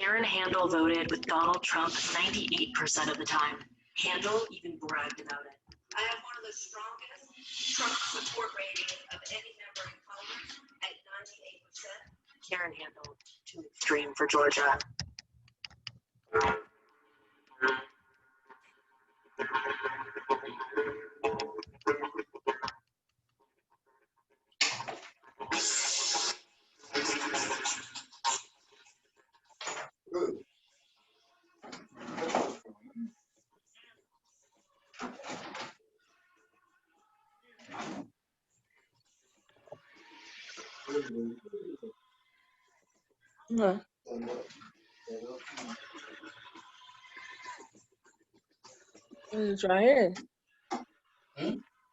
Aaron Handel voted with Donald Trump 98% of the time. Handel even bragged about it. I have one of the strongest Trump support ratings of any member in Congress at 98%. Karen Handel, too extreme for Georgia. No. It's right here.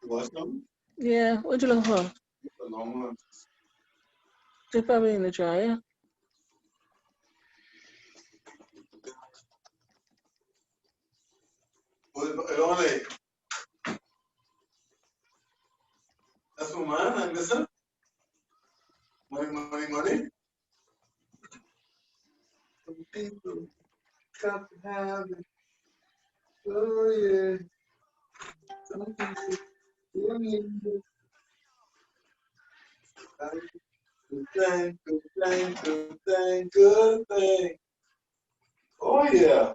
What's them? Yeah, what you looking for? The long ones. They're probably in the dryer. Only. That's for mine, listen. Money. Some people got to have it. Oh, yeah. Some people need it. Good thing. Oh, yeah.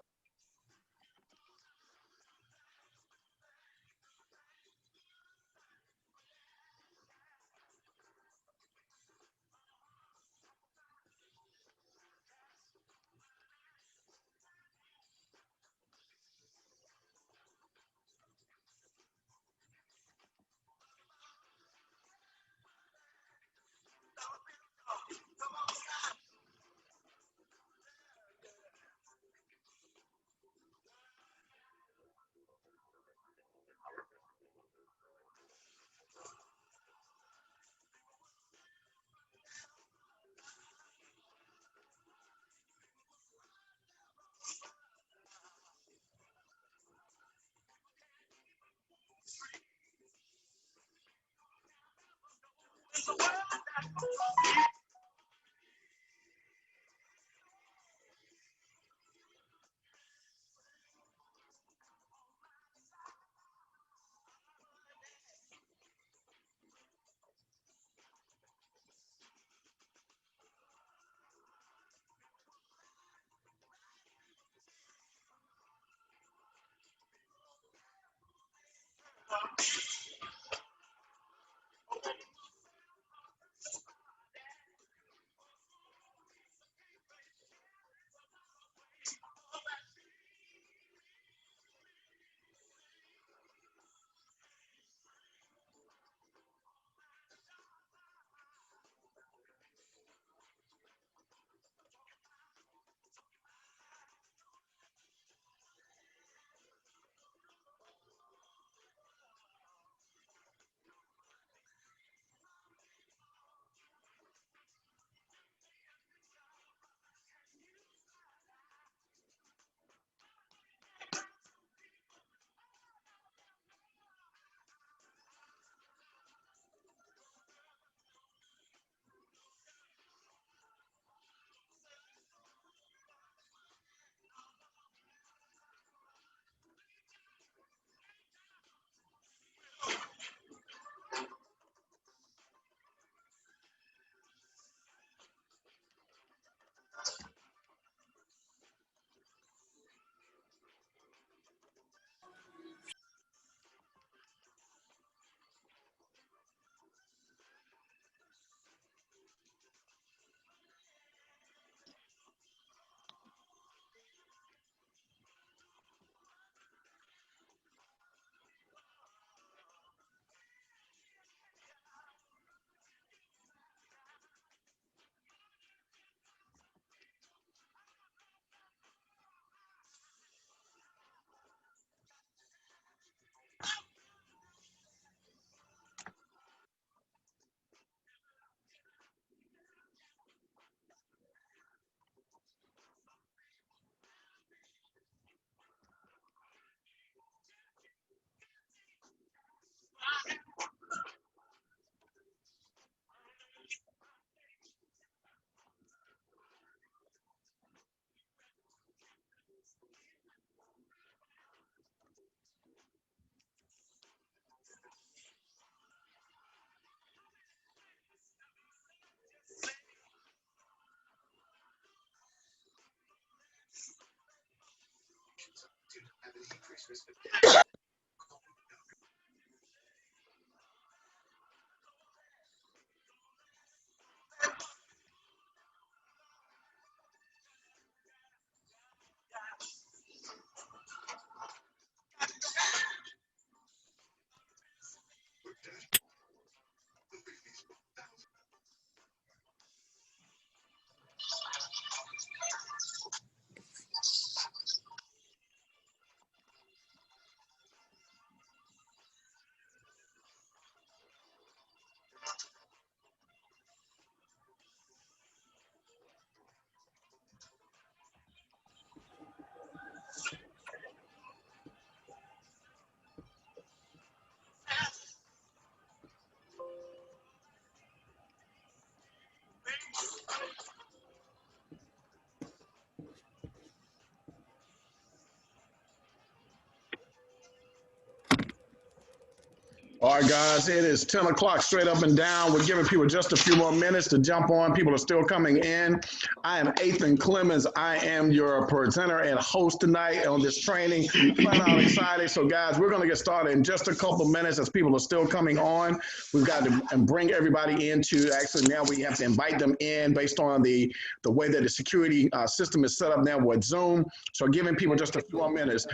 All right, guys, it is 10 o'clock straight up and down. We're giving people just a few more minutes to jump on. People are still coming in. I am ATHON Clemens. I am your presenter and host tonight on this training. Flat out excited. So, guys, we're going to get started in just a couple minutes as people are still coming on. We've got to bring everybody into, actually, now we have to invite them in based on the way that the security system is set up now with Zoom. So, giving people just a few more minutes.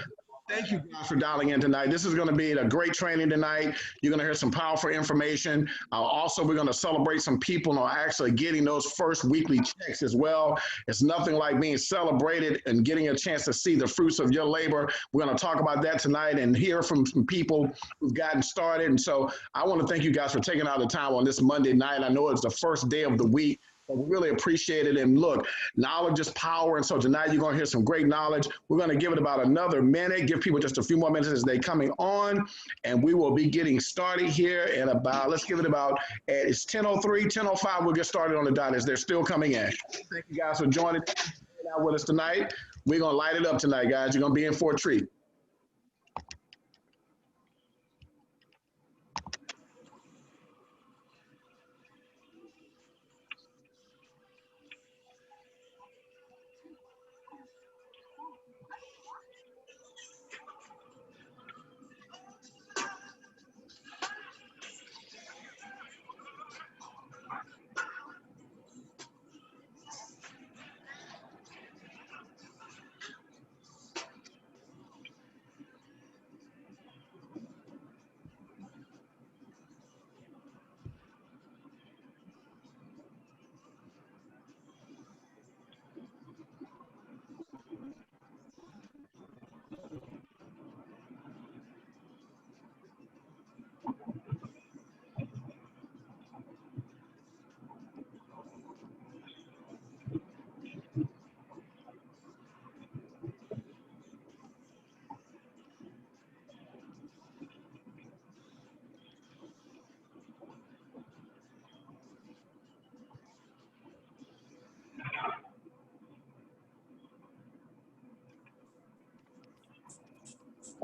Thank you guys for dialing in tonight. This is going to be a great training tonight. You're going to hear some powerful information. Also, we're going to celebrate some people who are actually getting those first weekly checks as well. It's nothing like being celebrated and getting a chance to see the fruits of your labor. We're going to talk about that tonight and hear from some people who've gotten started. And so I want to thank you guys for taking out the time on this Monday night. I know it's the first day of the week. We really appreciate it. And look, knowledge is power. And so tonight you're going to hear some great knowledge. We're going to give it about another minute, give people just a few more minutes as they coming on. And we will be getting started here in about, let's give it about, it's 10:03, 10:05. We'll get started on the dot as they're still coming in. Thank you guys for joining out with us tonight. We're going to light it up tonight, guys. You're going to be in for a treat.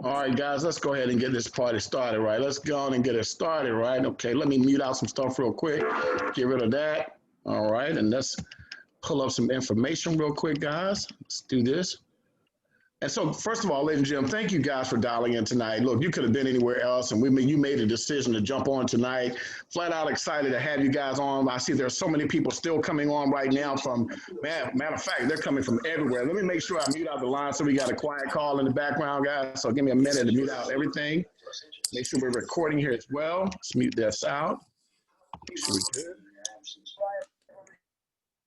All right, guys, let's go ahead and get this party started, right? Let's go on and get it started, right? Okay, let me mute out some stuff real quick. Get rid of that. All right, and let's pull up some information real quick, guys. Let's do this. And so, first of all, ladies and gentlemen, thank you guys for dialing in tonight. Look, you could have been anywhere else, and you made a decision to jump on tonight. Flat out excited to have you guys on. I see there's so many people still coming on right now from, matter of fact, they're coming from everywhere. Let me make sure I mute out the line so we got a quiet call in the background, guys. So give me a minute to mute out everything. Make sure we're recording here as well. Let's mute this out. Make sure we're good.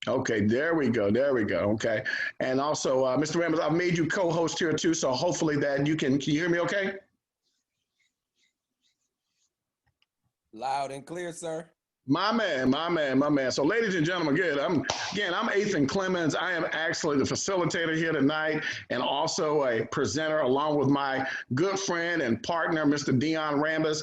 Okay, there we go. There we go. Okay. And also, Mr. Rambus, I've made you co-host here too. So hopefully that you can you hear me okay? Loud and clear, sir. My man, my man, my man. So ladies and gentlemen, I'm ATHON Clemens. I am actually the facilitator here tonight and also a presenter along with my good friend and partner, Mr. DION RAMBUS.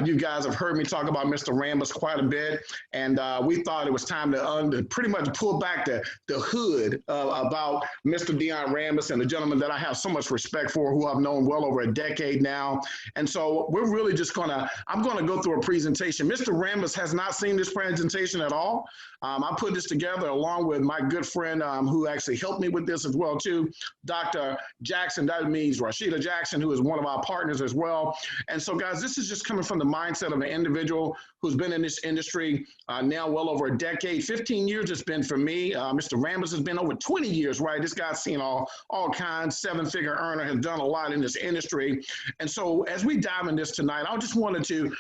You guys have heard me talk about Mr. RAMBUS quite a bit. And we thought it was time to pretty much pull back the hood about Mr. DION RAMBUS and the gentleman that I have so much respect for, who I've known well over a decade now. And so we're really just I'm going to go through a presentation. Mr. RAMBUS has not seen seen this presentation at all. I put this together along with my good friend who actually helped me with this as well too, Dr. Jackson. That means Rashida Jackson, who is one of our partners as well. And so guys, this is just coming from the mindset of an individual who's been in this industry now well over a decade. 15 years it's been for me. Mr. Rambus has been over 20 years, right? This guy's seen all kinds, seven-figure earner, has done a lot in this industry. And so as we dive in this tonight, I just wanted to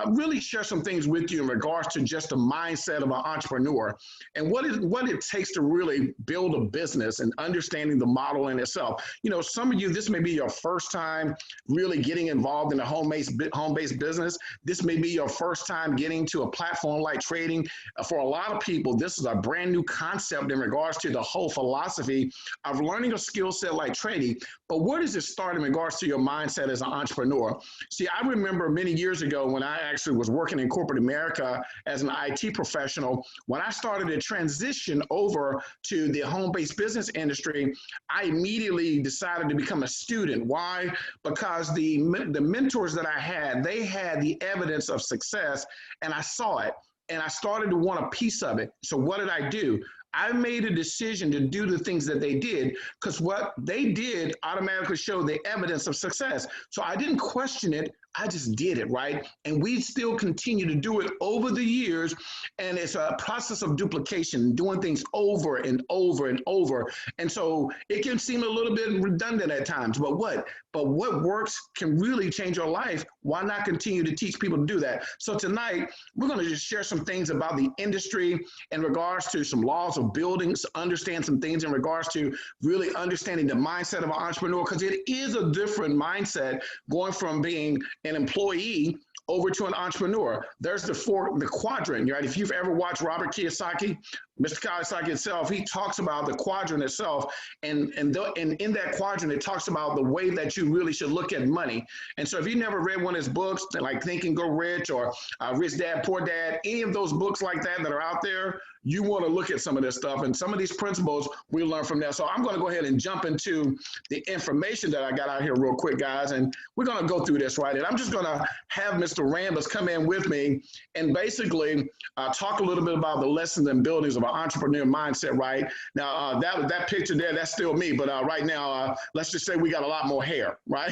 really share some things with you in regards to just the mindset of an entrepreneur and what it takes to really build a business and understanding the model in itself. You know, some of you, this may be your first time really getting involved in a home-based business. This may be your first time getting to a platform like trading. For a lot of people, this is a brand new concept in regards to the whole philosophy of learning a skill set like trading. But where does it start in regards to your mindset as an entrepreneur? See, I remember many years ago when I actually was working in corporate America as an IT professional. When I started to transition over to the home-based business industry, I immediately decided to become a student. Why? Because the mentors that I had, they had the evidence of success, and I saw it, and I started to want a piece of it. So what did I do? I made a decision to do the things that they did because what they did automatically showed the evidence of success. So I didn't question it. I just did it, right? And we still continue to do it over the years. And it's a process of duplication, doing things over and over and over. And so it can seem a little bit redundant at times, but what works can really change your life. Why not continue to teach people to do that? So tonight, we're going to just share some things about the industry in regards to some laws of buildings, understand some things in regards to really understanding the mindset of an entrepreneur, because it is a different mindset going from being an employee over to an entrepreneur. There's the quadrant, right? If you've ever watched Robert Kiyosaki, Mr. Kiyosaki itself, he talks about the quadrant itself, and in that quadrant, it talks about the way that you really should look at money. And so if you never read one of his books, like Think and Grow Rich or Rich Dad, Poor Dad, any of those books like that are out there, you want to look at some of this stuff, and some of these principles we learn from there. So I'm going to go ahead and jump into the information that I got out here real quick, guys, and we're going to go through this, right? And I'm just going to have Mr. Rambus come in with me and basically talk a little bit about the lessons and buildings of an entrepreneur mindset, right? Now, that picture there, that's still me, but right now, let's just say we got a lot more hair, right?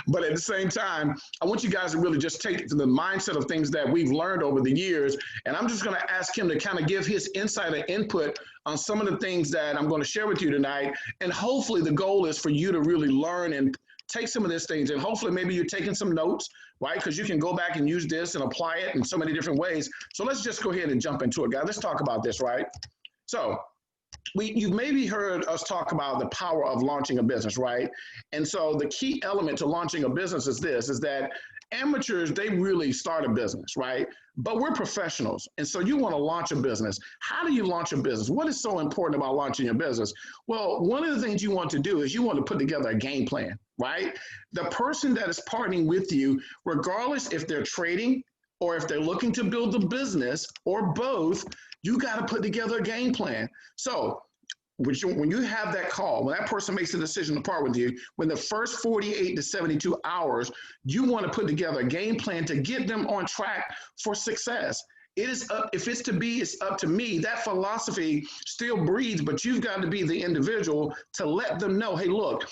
But at the same time, I want you guys to really just take the mindset of things that we've learned over the years, and I'm just going to ask him to kind of give his insight and input on some of the things that I'm going to share with you tonight. And hopefully the goal is for you to really learn and take some of these things, and hopefully maybe you're taking some notes, right? Because you can go back and use this and apply it in so many different ways. So let's just go ahead and jump into it, guys. Let's talk about this, right? So you've maybe heard us talk about the power of launching a business, right? And so the key element to launching a business is that amateurs, they really start a business, right? But we're professionals. And so you want to launch a business. How do you launch a business? What is so important about launching your business? Well, one of the things you want to do is you want to put together a game plan, right? The person that is partnering with you, regardless if they're trading or if they're looking to build a business or both, you got to put together a game plan. So when you have that call, when that person makes a decision to part with you, when the first 48 to 72 hours, you want to put together a game plan to get them on track for success. It is up, if it's to be, it's up to me. That philosophy still breathes, but you've got to be the individual to let them know, hey, look,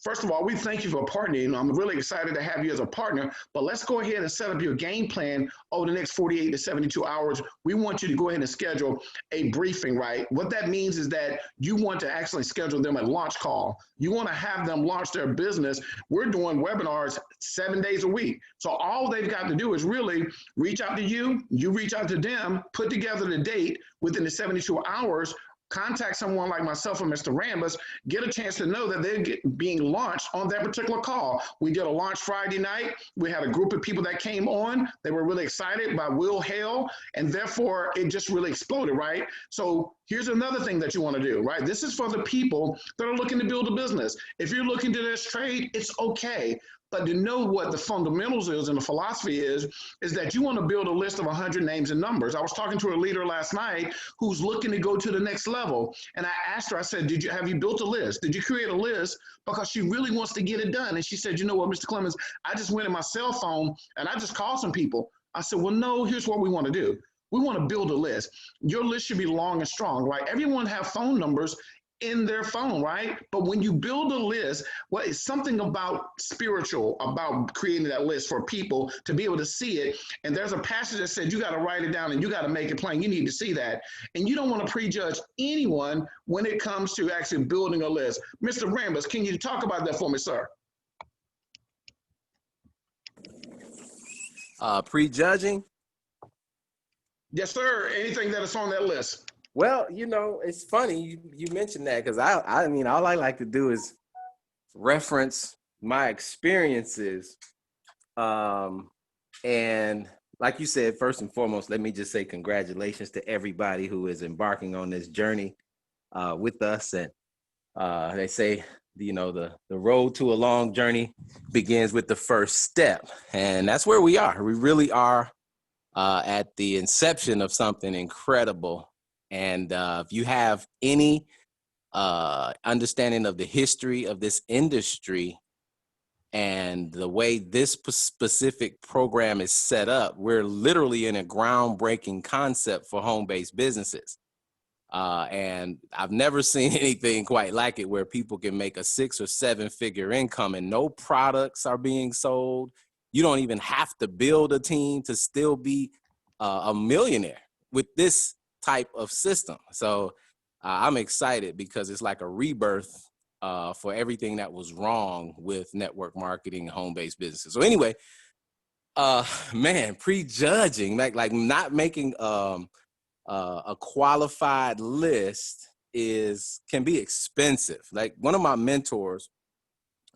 first of all, we thank you for partnering. I'm really excited to have you as a partner, but let's go ahead and set up your game plan over the next 48 to 72 hours. We want you to go ahead and schedule a briefing, right? What that means is that you want to actually schedule them a launch call. You want to have them launch their business. We're doing webinars 7 days a week. So all they've got to do is really reach out to you, you reach out to them, put together the date within the 72 hours, contact someone like myself or Mr. Rambus, get a chance to know that they're being launched on that particular call. We did a launch Friday night. We had a group of people that came on. They were really excited by Will Hale, and therefore it just really exploded, right? So here's another thing that you want to do, right? This is for the people that are looking to build a business. If you're looking to this trade, it's okay. But to know what the fundamentals is and the philosophy is that you want to build a list of 100 names and numbers. I was talking to a leader last night who's looking to go to the next level. And I asked her, I said, have you built a list? Did you create a list? Because she really wants to get it done. And she said, you know what, Mr. Clemens, I just went in my cell phone and I just called some people. I said, well, no, here's what we want to do. We want to build a list. Your list should be long and strong, right? Everyone have phone numbers in their phone, right? But when you build a list, well, it's something about spiritual, about creating that list for people to be able to see it. And there's a passage that said you got to write it down and you got to make it plain. You need to see that. And you don't want to prejudge anyone when it comes to actually building a list. Mr. Rambus, can you talk about that for me, sir? Prejudging? Yes, sir. Anything that is on that list. Well, you know, it's funny you mentioned that, because I mean, all I like to do is reference my experiences. And like you said, first and foremost, let me just say congratulations to everybody who is embarking on this journey with us. And they say, you know, the road to a long journey begins with the first step. And that's where we are. We really are at the inception of something incredible. And if you have any understanding of the history of this industry and the way this specific program is set up, we're literally in a groundbreaking concept for home-based businesses. And I've never seen anything quite like it, where people can make a 6 or 7 figure income and no products are being sold. You don't even have to build a team to still be a millionaire with this type of system. So I'm excited because it's like a rebirth for everything that was wrong with network marketing and home-based businesses. So anyway, man, prejudging, like not making a qualified list can be expensive. Like one of my mentors,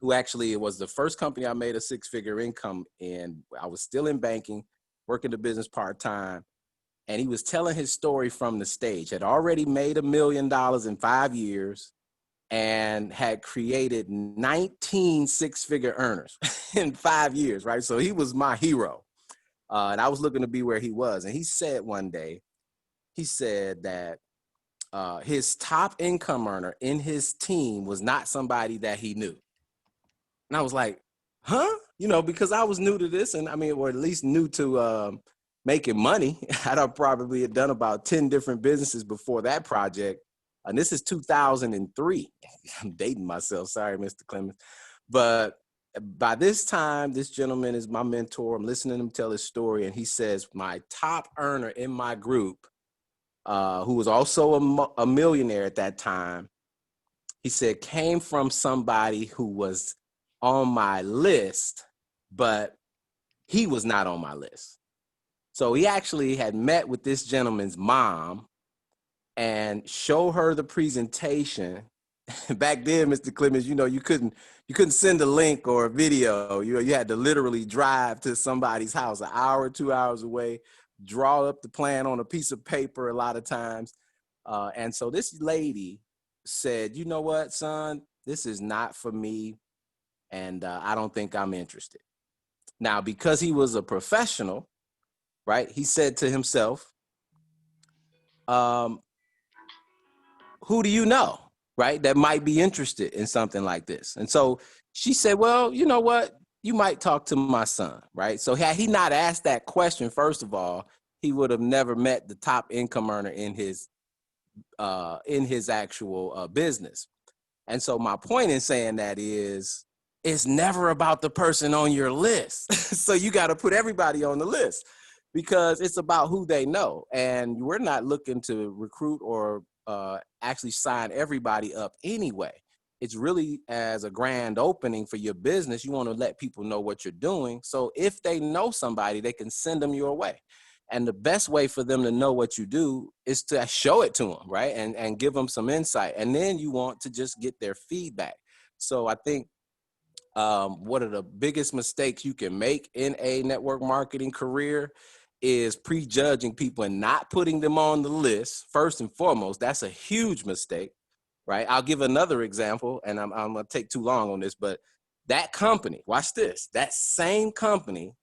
who actually was the first company I made a 6-figure income in, I was still in banking, working the business part-time. And he was telling his story from the stage, had already made $1 million in 5 years and had created 19 6-figure earners in 5 years, right? So he was my hero. And I was looking to be where he was. And he said one day, he said that his top income earner in his team was not somebody that he knew. And I was like, huh? You know, because I was new to this, and I mean, or at least new to making money. I'd probably had done about 10 different businesses before that project. And this is 2003. I'm dating myself. Sorry, Mr. Clemens. But by this time, this gentleman is my mentor. I'm listening to him tell his story. And he says, my top earner in my group, who was also a millionaire at that time, he said, came from somebody who was on my list, but he was not on my list. So he actually had met with this gentleman's mom and showed her the presentation. Back then, Mr. Clemens, you know, you couldn't send a link or a video. You had to literally drive to somebody's house, an hour or 2 hours away, draw up the plan on a piece of paper a lot of times. And so this lady said, you know what, son, this is not for me, and I don't think I'm interested. Now, because he was a professional, right, he said to himself, who do you know, right, that might be interested in something like this? And so she said, well, you know what, you might talk to my son, right? So had he not asked that question, first of all, he would have never met the top income earner in his actual business. And so my point in saying that is, it's never about the person on your list. So you got to put everybody on the list, because it's about who they know. And we're not looking to recruit or actually sign everybody up anyway. It's really as a grand opening for your business. You want to let people know what you're doing. So if they know somebody, they can send them your way. And the best way for them to know what you do is to show it to them, right? And give them some insight. And then you want to just get their feedback. So I think one of the biggest mistakes you can make in a network marketing career is prejudging people and not putting them on the list. First and foremost, that's a huge mistake, right? I'll give another example, and I'm going to take too long on this, but that company, watch this, that same company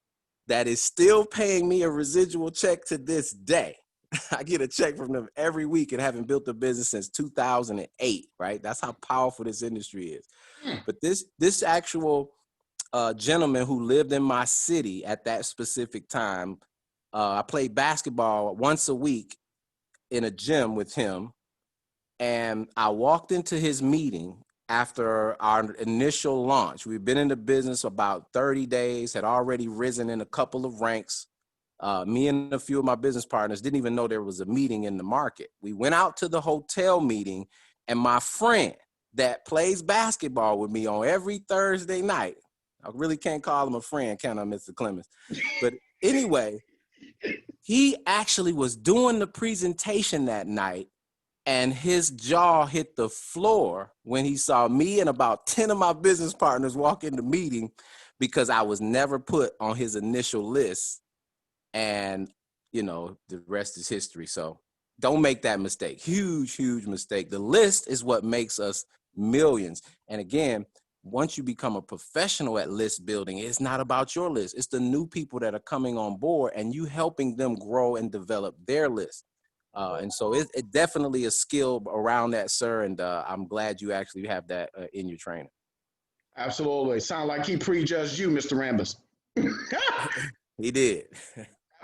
that is still paying me a residual check to this day. I get a check from them every week, and haven't built a business since 2008, right? That's how powerful this industry is. But this actual gentleman who lived in my city at that specific time I played basketball once a week in a gym with him. And I walked into his meeting after our initial launch. We've been in the business about 30 days, had already risen in a couple of ranks. Me and a few of my business partners didn't even know there was a meeting in the market. We went out to the hotel meeting, and my friend that plays basketball with me on every Thursday night, I really can't call him a friend, can I, Mr. Clemens? But anyway, he actually was doing the presentation that night, and his jaw hit the floor when he saw me and about 10 of my business partners walk in the meeting, because I was never put on his initial list. And, you know, the rest is history. So don't make that mistake. Huge, huge mistake. The list is what makes us millions. And again, once you become a professional at list building, it's not about your list. It's the new people that are coming on board and you helping them grow and develop their list. And so it definitely a skill around that, sir. And I'm glad you actually have that in your training. Absolutely. Sound like he prejudged you, Mr. Rambus. He did.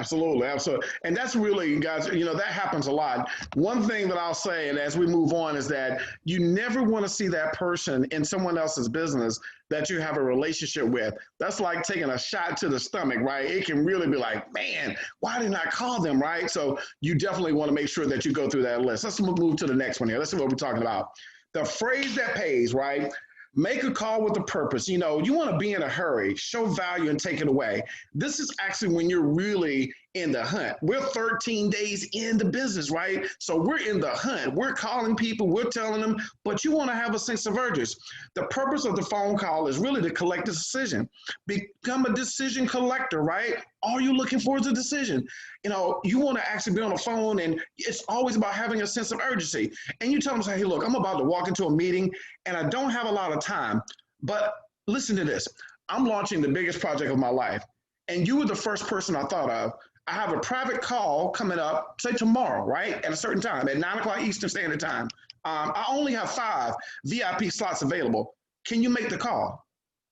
Absolutely, absolutely. And that's really, guys, you know, that happens a lot. One thing that I'll say, and as we move on, is that you never want to see that person in someone else's business that you have a relationship with. That's like taking a shot to the stomach, right? It can really be like, man, why didn't I call them, right? So you definitely want to make sure that you go through that list. Let's move to the next one here. Let's see what we're talking about. The phrase that pays, right? Make a call with a purpose. You know, you want to be in a hurry, show value and take it away. This is actually when you're really in the hunt. We're 13 days in the business, right? So we're in the hunt. We're calling people, we're telling them, but you want to have a sense of urgency. The purpose of the phone call is really to collect a decision. Become a decision collector, right? All you're looking for is a decision. You know, you want to actually be on the phone, and it's always about having a sense of urgency. And you tell them, say, hey, look, I'm about to walk into a meeting and I don't have a lot of time, but listen to this. I'm launching the biggest project of my life. And you were the first person I thought of. I have a private call coming up, say tomorrow, right? At a certain time, at 9 o'clock Eastern Standard Time. I only have 5 VIP slots available. Can you make the call?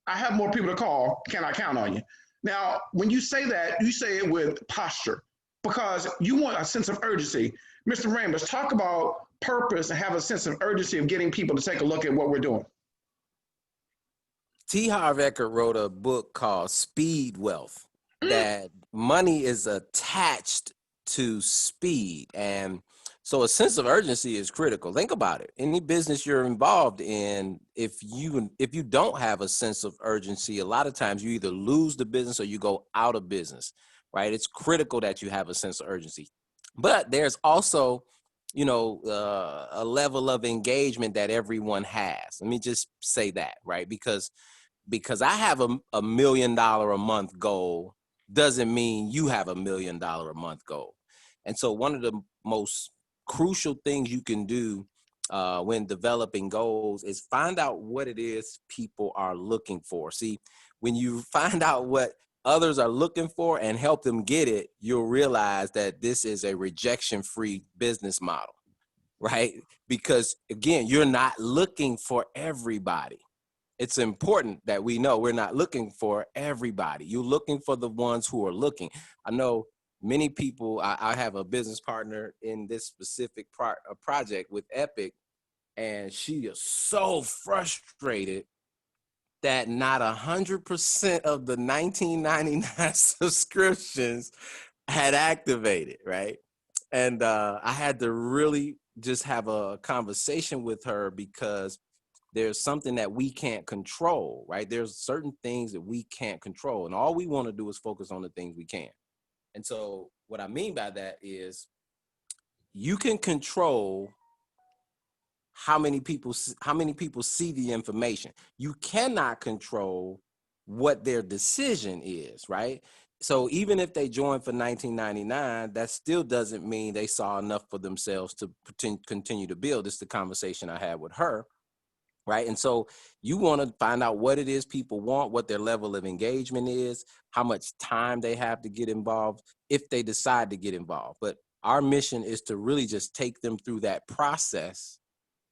I have more people to call. Can I count on you? Now, when you say that, you say it with posture because you want a sense of urgency. Mr. Rambus, talk about purpose and have a sense of urgency of getting people to take a look at what we're doing. T. Harv Eker wrote a book called Speed Wealth, that money is attached to speed. And so a sense of urgency is critical. Think about it. Any business you're involved in, if you don't have a sense of urgency, a lot of times you either lose the business or you go out of business, right? It's critical that you have a sense of urgency. But there's also, you know, a level of engagement that everyone has. Let me just say that, right? Because I have a $1 million a month goal doesn't mean you have $1 million a month goal. And so one of the most crucial things you can do when developing goals is find out what it is people are looking for. See, when you find out what others are looking for and help them get it, you'll realize that this is a rejection-free business model, right? Because again, you're not looking for everybody. It's important that we know we're not looking for everybody. You're looking for the ones who are looking. I know many people, I have a business partner in this specific project with Epic, and she is so frustrated that not 100% of the 1999 subscriptions had activated, right? And I had to really just have a conversation with her because there's something that we can't control, right? There's certain things that we can't control, and all we want to do is focus on the things we can. And so what I mean by that is you can control how many people see the information. You cannot control what their decision is, right? So even if they join for $19.99, that still doesn't mean they saw enough for themselves to continue to build. This is the conversation I had with her. Right. And so you want to find out what it is people want, what their level of engagement is, how much time they have to get involved if they decide to get involved. But our mission is to really just take them through that process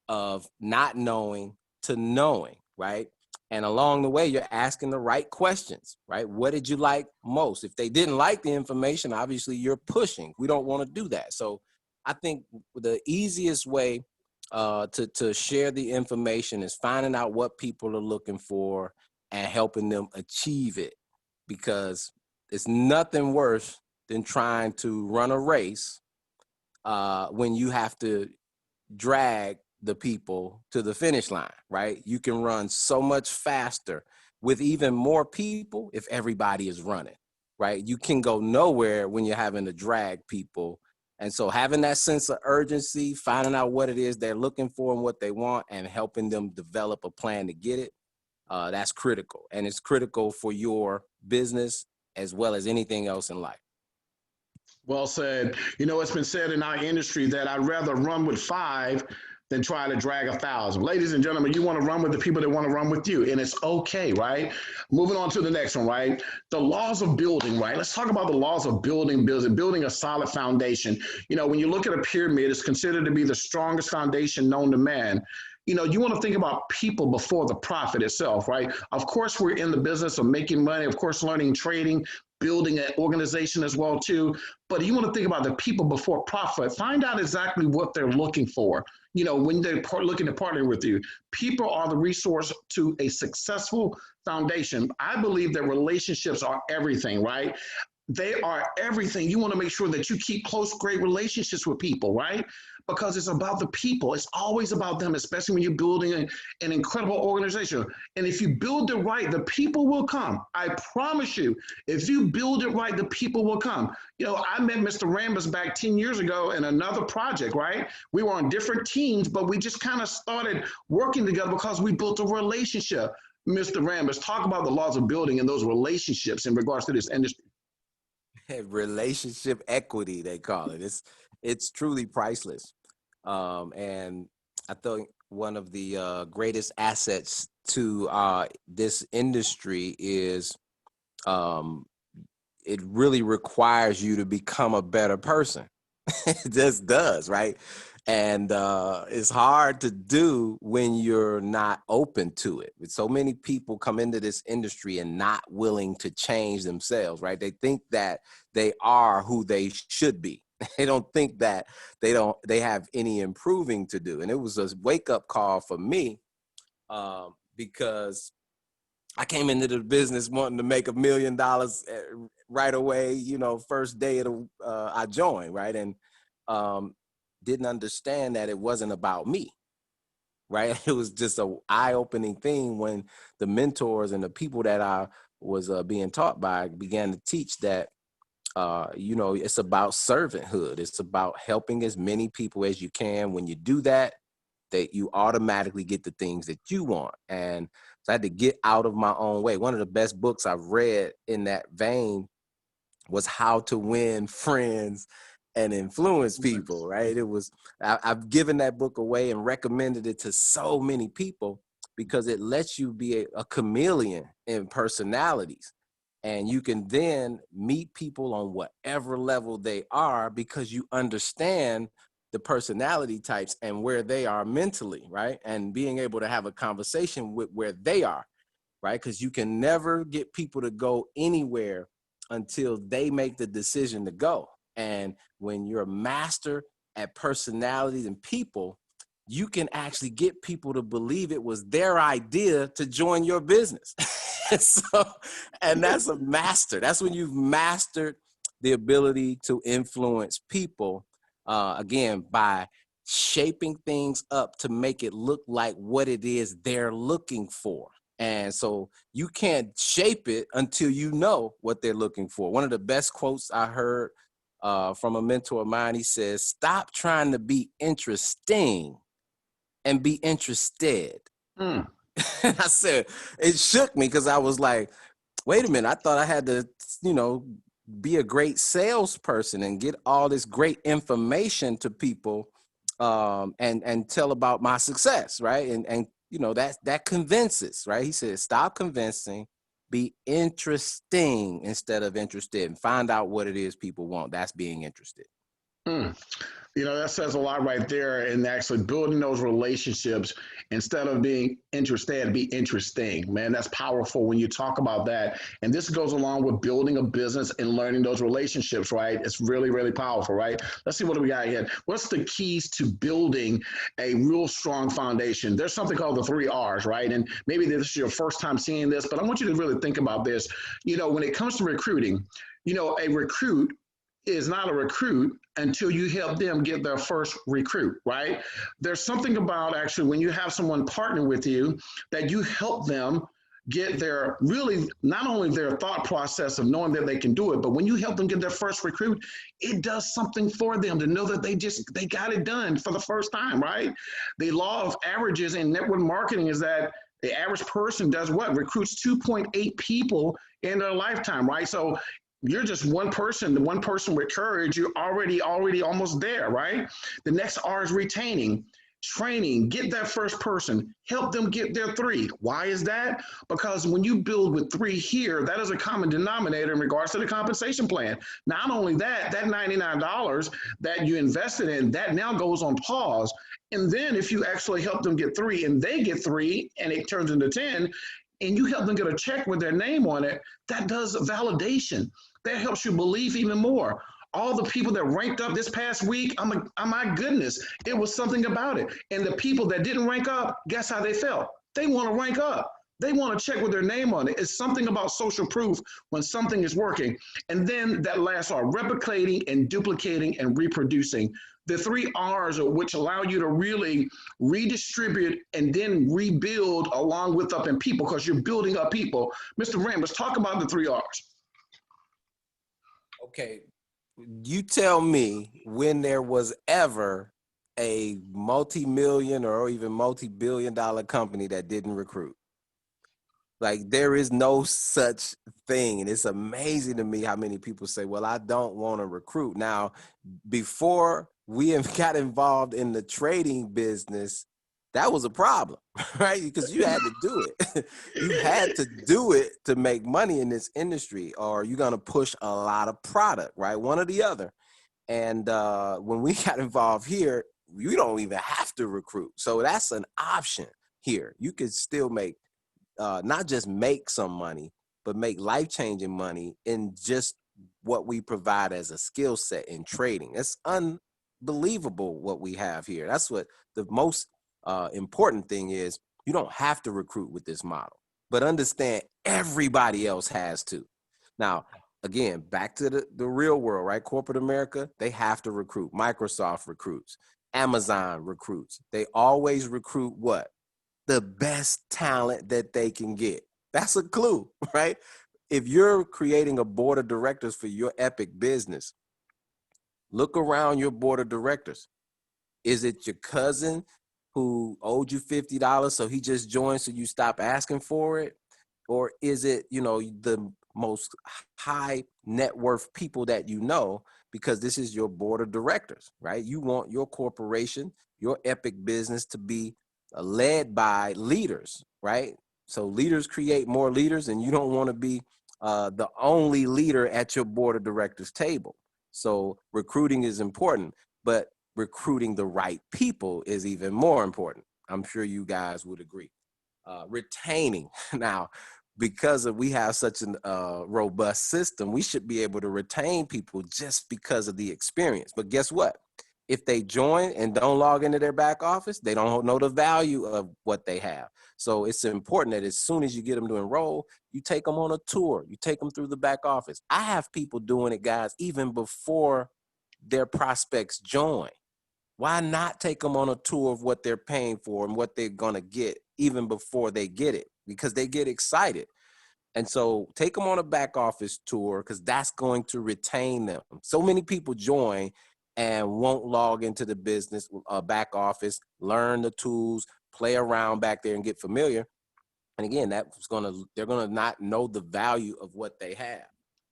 of not knowing to knowing. Right. And along the way, you're asking the right questions, right? What did you like most? If they didn't like the information, obviously you're pushing. We don't want to do that. So I think the easiest way to share the information is finding out what people are looking for and helping them achieve it, because it's nothing worse than trying to run a race when you have to drag the people to the finish line, right? You can run so much faster with even more people if everybody is running, right? You can go nowhere when you're having to drag people. And so having that sense of urgency, finding out what it is they're looking for and what they want, and helping them develop a plan to get it, that's critical. And it's critical for your business as well as anything else in life. Well said. You know, it's been said in our industry that I'd rather run with 5 than try to drag 1,000. Ladies and gentlemen, you want to run with the people that want to run with you, and it's okay, right? Moving on to the next one, right? The laws of building, right? Let's talk about the laws of building a solid foundation. You know, when you look at a pyramid, it's considered to be the strongest foundation known to man. You know, you want to think about people before the profit itself, right? Of course, we're in the business of making money, of course, learning trading, building an organization as well too. But you want to think about the people before profit. Find out exactly what they're looking for. You know, when they're looking to partner with you, people are the resource to a successful foundation. I believe that relationships are everything, right? They are everything. You want to make sure that you keep close, great relationships with people, right? Because it's about the people. It's always about them, especially when you're building an incredible organization. And if you build it right, the people will come. I promise you, if you build it right, the people will come. You know, I met Mr. RAMBUS back 10 years ago in another project, right? We were on different teams, but we just kind of started working together because we built a relationship. Mr. RAMBUS, talk about the laws of building and those relationships in regards to this industry. Relationship equity, they call it. It's truly priceless. And I think one of the greatest assets to this industry is it really requires you to become a better person. It just does, right? And it's hard to do when you're not open to it. With so many people come into this industry and not willing to change themselves, right? They think that they are who they should be. They don't think that they have any improving to do. And it was a wake-up call for me because I came into the business wanting to make $1 million right away, you know, first day of I joined, right? And didn't understand that it wasn't about me, right? It was just a eye-opening thing when the mentors and the people that I was being taught by began to teach that, you know, it's about servanthood. It's about helping as many people as you can. When you do that, that you automatically get the things that you want. And so I had to get out of my own way. One of the best books I've read in that vein was How to Win Friends and Influence People, right? It was, I've given that book away and recommended it to so many people because it lets you be a chameleon in personalities. And you can then meet people on whatever level they are because you understand the personality types and where they are mentally, right? And being able to have a conversation with where they are, right? Because you can never get people to go anywhere until they make the decision to go. And when you're a master at personalities and people, you can actually get people to believe it was their idea to join your business. So, and that's a master. That's when you've mastered the ability to influence people, again, by shaping things up to make it look like what it is they're looking for. And so you can't shape it until you know what they're looking for. One of the best quotes I heard from a mentor of mine, he says, "Stop trying to be interesting and be interested." And I said, it shook me because I was like, wait a minute, I thought I had to, you know, be a great salesperson and get all this great information to people and tell about my success, right? And you know, that convinces, right? He said, stop convincing, be interesting instead of interested, and find out what it is people want. That's being interested. Mm. You know, that says a lot right there, and actually building those relationships instead of being interested, be interesting. Man, that's powerful when you talk about that. And this goes along with building a business and learning those relationships, right? It's really, really powerful, right? Let's see what do we got here. What's the keys to building a real strong foundation? There's something called the 3 R's, right? And maybe this is your first time seeing this, but I want you to really think about this. You know, when it comes to recruiting, you know, a recruit is not a recruit until you help them get their first recruit, right? There's something about actually when you have someone partner with you that you help them get their really not only their thought process of knowing that they can do it, but when you help them get their first recruit, it does something for them to know that they got it done for the first time, right? The law of averages in network marketing is that the average person does what? Recruits 2.8 people in their lifetime, right? So you're just one person, the one person with courage, you're already almost there, right? The next R is retaining, training, get that first person, help them get their 3. Why is that? Because when you build with 3 here, that is a common denominator in regards to the compensation plan. Not only that, that $99 that you invested in, that now goes on pause. And then if you actually help them get 3 and they get 3 and it turns into 10, and you help them get a check with their name on it, that does validation. That helps you believe even more. All the people that ranked up this past week, my goodness, it was something about it. And the people that didn't rank up, guess how they felt? They want to rank up. They want to check with their name on it. It's something about social proof when something is working. And then that last R, replicating and duplicating and reproducing. The 3 R's are which allow you to really redistribute and then rebuild along with up in people because you're building up people. Mr. Rambus, talk about the 3 R's. Okay, you tell me when there was ever a multi-million or even multi-billion-dollar company that didn't recruit. Like, there is no such thing. And it's amazing to me how many people say, well, I don't want to recruit. Now, before we got involved in the trading business, that was a problem, right? Because you had to do it. You had to do it to make money in this industry, or you're going to push a lot of product, right? One or the other. And when we got involved here, you don't even have to recruit. So that's an option here. You could still make, not just make some money, but make life-changing money in just what we provide as a skill set in trading. It's unbelievable what we have here. That's what the most important thing is. You don't have to recruit with this model, but understand everybody else has to. Now, again, back to the real world, right? Corporate America, they have to recruit. Microsoft recruits. Amazon recruits. They always recruit what? The best talent that they can get. That's a clue, right? If you're creating a board of directors for your epic business, look around your board of directors. Is it your cousin who owed you $50 so he just joined so you stop asking for it? Or is it, the most high net worth people that you know, because this is your board of directors, right? You want your corporation, your epic business to be led by leaders, right? So leaders create more leaders, and you don't want to be the only leader at your board of directors table. So recruiting is important, but recruiting the right people is even more important. I'm sure you guys would agree. Retaining. Now, because we have such a robust system, we should be able to retain people just because of the experience. But guess what? If they join and don't log into their back office, they don't know the value of what they have. So it's important that as soon as you get them to enroll, you take them on a tour. You take them through the back office. I have people doing it, guys, even before their prospects join. Why not take them on a tour of what they're paying for and what they're going to get even before they get it? Because they get excited. And so take them on a back office tour, because that's going to retain them. So many people join and won't log into the business back office, learn the tools, play around back there and get familiar. And again, they're going to not know the value of what they have,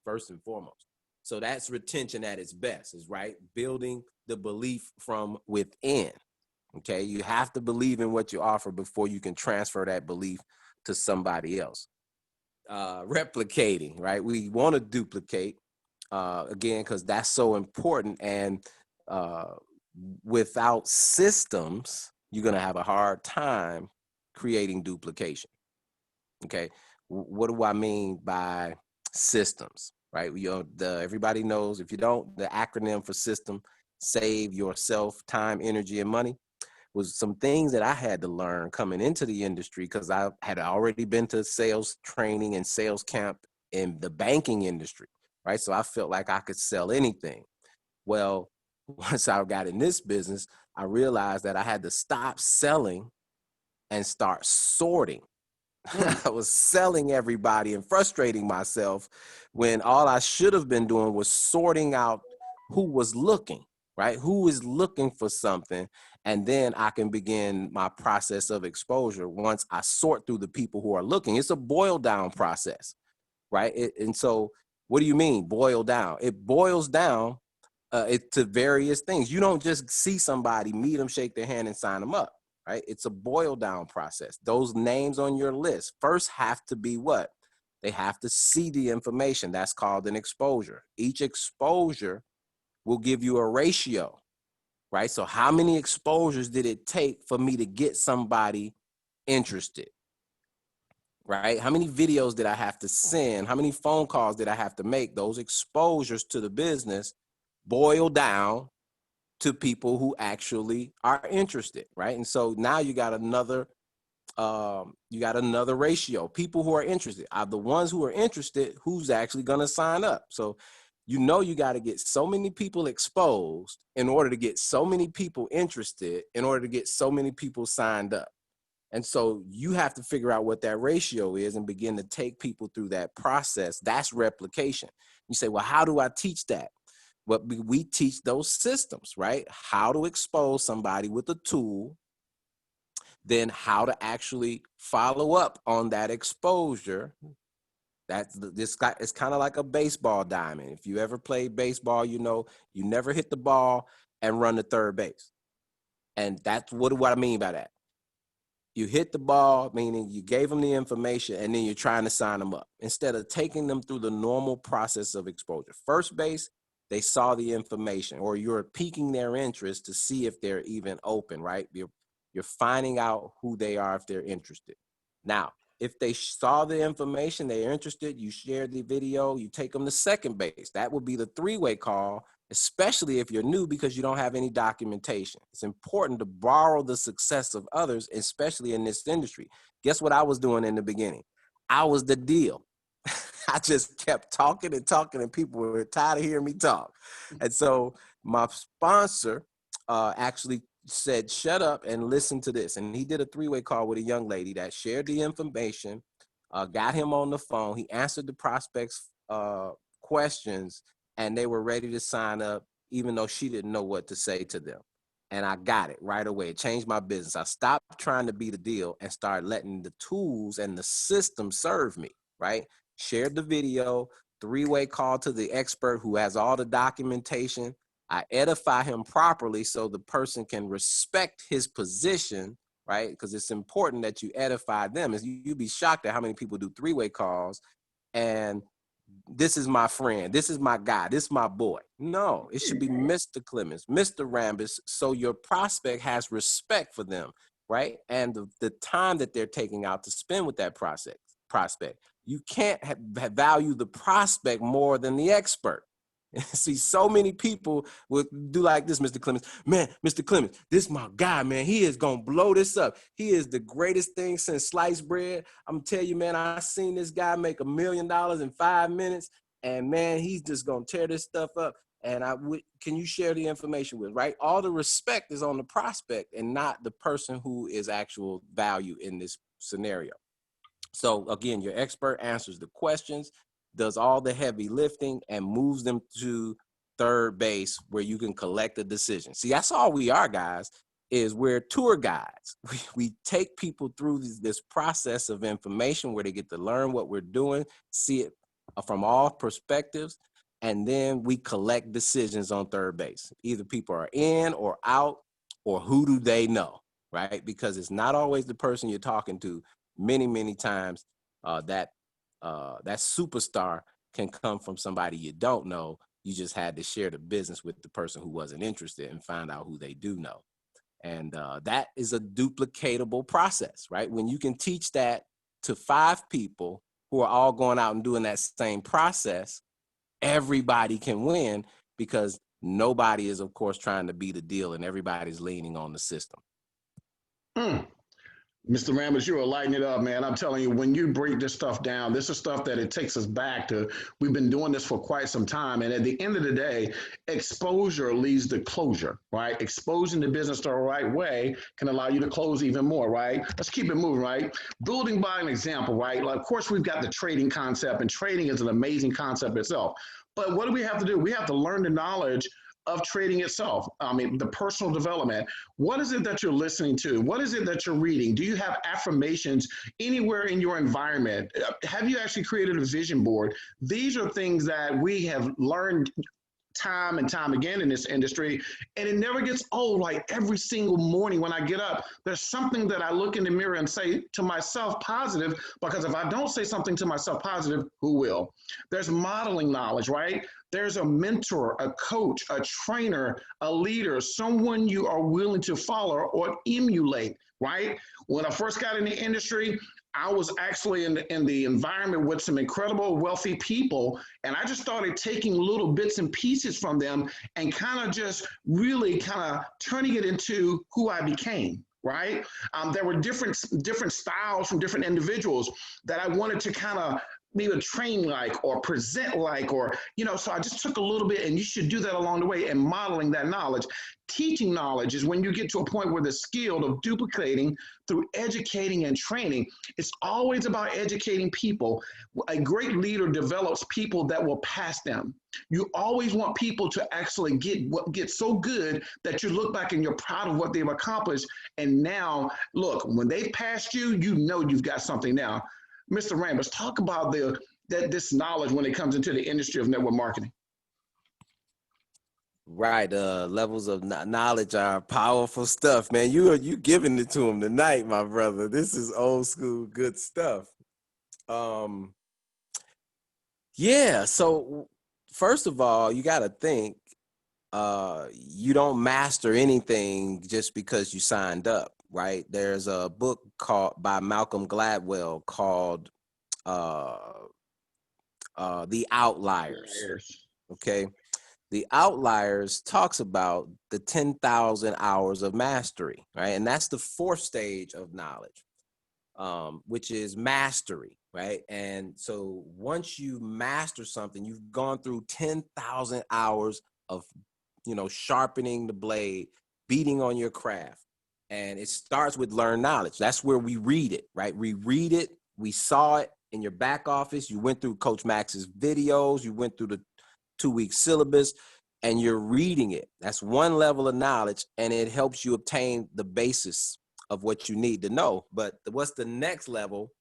first and foremost. So that's retention at its best, is right? Building the belief from within. Okay. You have to believe in what you offer before you can transfer that belief to somebody else. Replicating, right? We want to duplicate, again, because that's so important. And without systems, you're going to have a hard time creating duplication. Okay. What do I mean by systems, right? Everybody knows, if you don't, the acronym for system, save yourself time, energy, and money, was some things that I had to learn coming into the industry, because I had already been to sales training and sales camp in the banking industry, right? So I felt like I could sell anything. Well, once I got in this business, I realized that I had to stop selling and start sorting. I was selling everybody and frustrating myself when all I should have been doing was sorting out who was looking, right? Who is looking for something. And then I can begin my process of exposure once I sort through the people who are looking. It's a boil down process, right? And so what do you mean boil down? It boils down to various things. You don't just see somebody, meet them, shake their hand, and sign them up, right? It's a boil down process. Those names on your list first have to be what? They have to see the information. That's called an exposure. Each exposure will give you a ratio, right? So how many exposures did it take for me to get somebody interested, right? How many videos did I have to send? How many phone calls did I have to make? Those exposures to the business boil down to people who actually are interested, right? And so now you got another ratio. People who are interested are the ones who are interested, who's actually going to sign up. So you got to get so many people exposed in order to get so many people interested, in order to get so many people signed up. And so you have to figure out what that ratio is and begin to take people through that process. That's replication. You say, well, how do I teach that? But we teach those systems, right? How to expose somebody with a tool, then how to actually follow up on that exposure. It's kind of like a baseball diamond. If you ever played baseball, you know you never hit the ball and run to third base. And that's what I mean by that. You hit the ball, meaning you gave them the information, and then you're trying to sign them up instead of taking them through the normal process of exposure. First base, they saw the information, or you're piquing their interest to see if they're even open, right? You're finding out who they are if they're interested. Now, if they saw the information, they're interested, you share the video, you take them to second base. That would be the three-way call, especially if you're new because you don't have any documentation. It's important to borrow the success of others, especially in this industry. Guess what I was doing in the beginning? I was the deal. I just kept talking and people were tired of hearing me talk. And so my sponsor actually said, shut up and listen to this. And he did a three-way call with a young lady that shared the information, got him on the phone. He answered the prospect's questions, and they were ready to sign up, even though she didn't know what to say to them. And I got it right away. It changed my business. I stopped trying to be the deal and started letting the tools and the system serve me, right? Shared the video, three-way call to the expert who has all the documentation. I edify him properly so the person can respect his position, right? Because it's important that you edify them. You'd be shocked at how many people do three-way calls and this is my friend, this is my guy, this is my boy. No, it should be Mr. Clemens, Mr. Rambus, so your prospect has respect for them, right? And the time that they're taking out to spend with that prospect. You can't value the prospect more than the expert. See, so many people will do like this, Mr. Clemens. Man, Mr. Clemens, this is my guy, man. He is going to blow this up. He is the greatest thing since sliced bread. I'm going to tell you, man, I seen this guy make $1 million in 5 minutes. And, man, he's just going to tear this stuff up. And can you share the information with, right? All the respect is on the prospect and not the person who is actual value in this scenario. So, again, your expert answers the questions, does all the heavy lifting, and moves them to third base where you can collect a decision. See, that's all we are, guys, is we're tour guides. We take people through this process of information where they get to learn what we're doing, see it from all perspectives, and then we collect decisions on third base. Either people are in or out, or who do they know, right? Because it's not always the person you're talking to. Many times that superstar can come from somebody you don't know, You just had to share the business with the person who wasn't interested and find out who they do know. And that is a duplicatable process, right? When you can teach that to 5 people who are all going out and doing that same process, everybody can win, because nobody is, of course, trying to be the deal, and everybody's leaning on the system. Mr. Rambus, you are lighting it up, man. I'm telling you, when you break this stuff down, this is stuff that it takes us back to. We've been doing this for quite some time. And at the end of the day, exposure leads to closure, right? Exposing the business the right way can allow you to close even more, right? Let's keep it moving, right? Building by an example, right? Like, of course, we've got the trading concept, and trading is an amazing concept itself. But what do we have to do? We have to learn the knowledge of trading itself. I mean, the personal development. What is it that you're listening to? What is it that you're reading? Do you have affirmations anywhere in your environment? Have you actually created a vision board? These are things that we have learned time and time again in this industry, and it never gets old. Like, every single morning when I get up, there's something that I look in the mirror and say to myself positive, because if I don't say something to myself positive, who will? There's modeling knowledge, right? There's a mentor, a coach, a trainer, a leader, someone you are willing to follow or emulate, right? When I first got in the industry, I was actually in the environment with some incredible wealthy people, and I just started taking little bits and pieces from them and kind of just really kind of turning it into who I became, right? There were different styles from different individuals that I wanted to kind of maybe train like or present like, or, you know, so I just took a little bit, and you should do that along the way, and modeling that knowledge. Teaching knowledge is when you get to a point where the skill of duplicating through educating and training. It's always about educating people. A great leader develops people that will pass them. You always want people to actually get so good that you look back and you're proud of what they've accomplished. And now, look, when they've passed you, you know you've got something now. Mr. Rambus, talk about this knowledge when it comes into the industry of network marketing. Right, levels of knowledge are powerful stuff, man. You giving it to them tonight, my brother. This is old school good stuff. Yeah. So first of all, you got to think, you don't master anything just because you signed up, right? There's a book by Malcolm Gladwell called The Outliers. Okay. The Outliers talks about the 10,000 hours of mastery, right? And that's the 4th stage of knowledge, which is mastery, right? And so once you master something, you've gone through 10,000 hours of, you know, sharpening the blade, beating on your craft. And it starts with learned knowledge. That's where we read it, right? We read it. We saw it in your back office. You went through Coach Max's videos. You went through the 2-week syllabus, and you're reading it. That's one level of knowledge, and it helps you obtain the basis of what you need to know. But what's the next level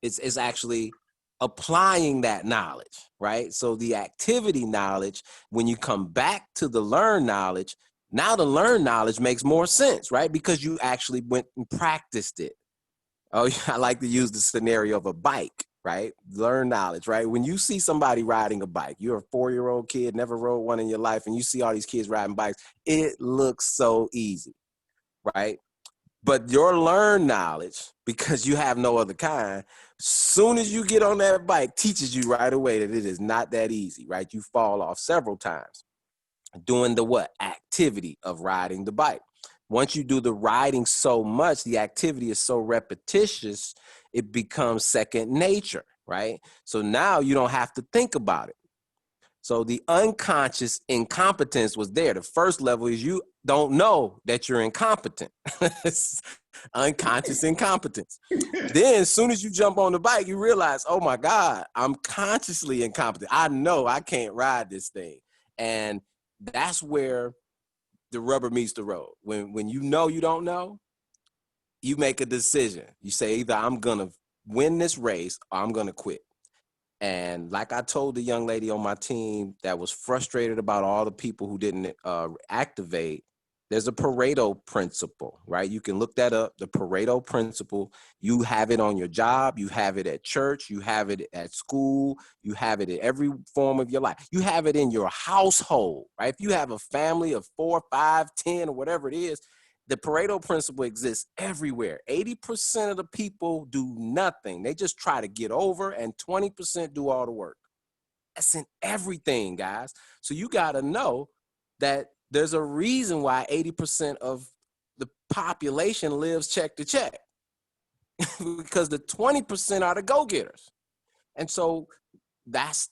is actually applying that knowledge, right? So the activity knowledge, when you come back to the learned knowledge, now the learned knowledge makes more sense, right? Because you actually went and practiced it. Oh, I like to use the scenario of a bike, right? Learn knowledge, right? When you see somebody riding a bike, you're a 4-year-old kid, never rode one in your life, and you see all these kids riding bikes, it looks so easy, right? But your learned knowledge, because you have no other kind, soon as you get on that bike, teaches you right away that it is not that easy, right? You fall off several times doing the what? Activity of riding the bike. Once you do the riding so much, the activity is so repetitious, it becomes second nature, right? So now you don't have to think about it. So the unconscious incompetence was there. The first level is you don't know that you're incompetent. Unconscious incompetence. Then as soon as you jump on the bike, you realize, oh my God, I'm consciously incompetent. I know I can't ride this thing. And that's where the rubber meets the road. When you know you don't know, you make a decision. You say either I'm going to win this race or I'm going to quit. And like I told the young lady on my team that was frustrated about all the people who didn't activate, There's a Pareto principle, right? You can look that up, the Pareto principle. You have it on your job, you have it at church, you have it at school, you have it in every form of your life. You have it in your household, right? If you have a family of 4, 5, 10, or whatever it is, the Pareto principle exists everywhere. 80% of the people do nothing. They just try to get over, and 20% do all the work. That's in everything, guys. So you got to know that there's a reason why 80% of the population lives check to check because the 20% are the go-getters. And so that's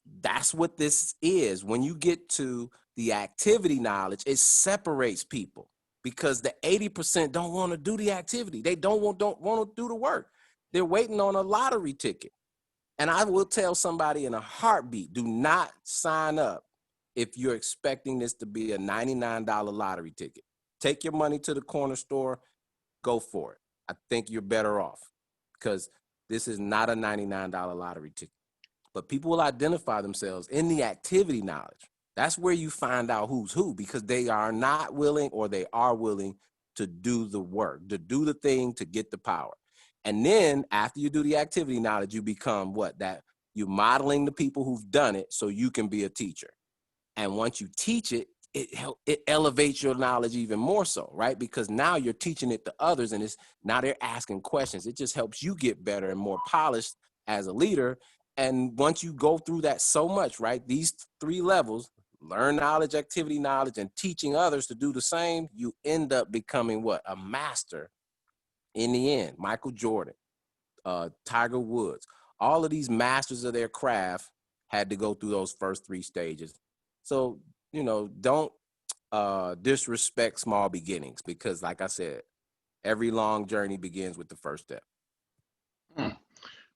what this is. When you get to the activity knowledge, it separates people because the 80% don't want to do the activity. They don't want to do the work. They're waiting on a lottery ticket. And I will tell somebody in a heartbeat, do not sign up if you're expecting this to be a $99 lottery ticket. Take your money to the corner store, go for it. I think you're better off because this is not a $99 lottery ticket. But people will identify themselves in the activity knowledge. That's where you find out who's who, because they are not willing or they are willing to do the work, to do the thing, to get the power. And then after you do the activity knowledge, you become what? That you're modeling the people who've done it so you can be a teacher. And once you teach it, it elevates your knowledge even more so, right? Because now you're teaching it to others and now they're asking questions. It just helps you get better and more polished as a leader. And once you go through that so much, right? These 3 levels, learn knowledge, activity knowledge, and teaching others to do the same, you end up becoming what? A master in the end. Michael Jordan, Tiger Woods, all of these masters of their craft had to go through those first 3 stages. So, don't disrespect small beginnings because, like I said, every long journey begins with the first step.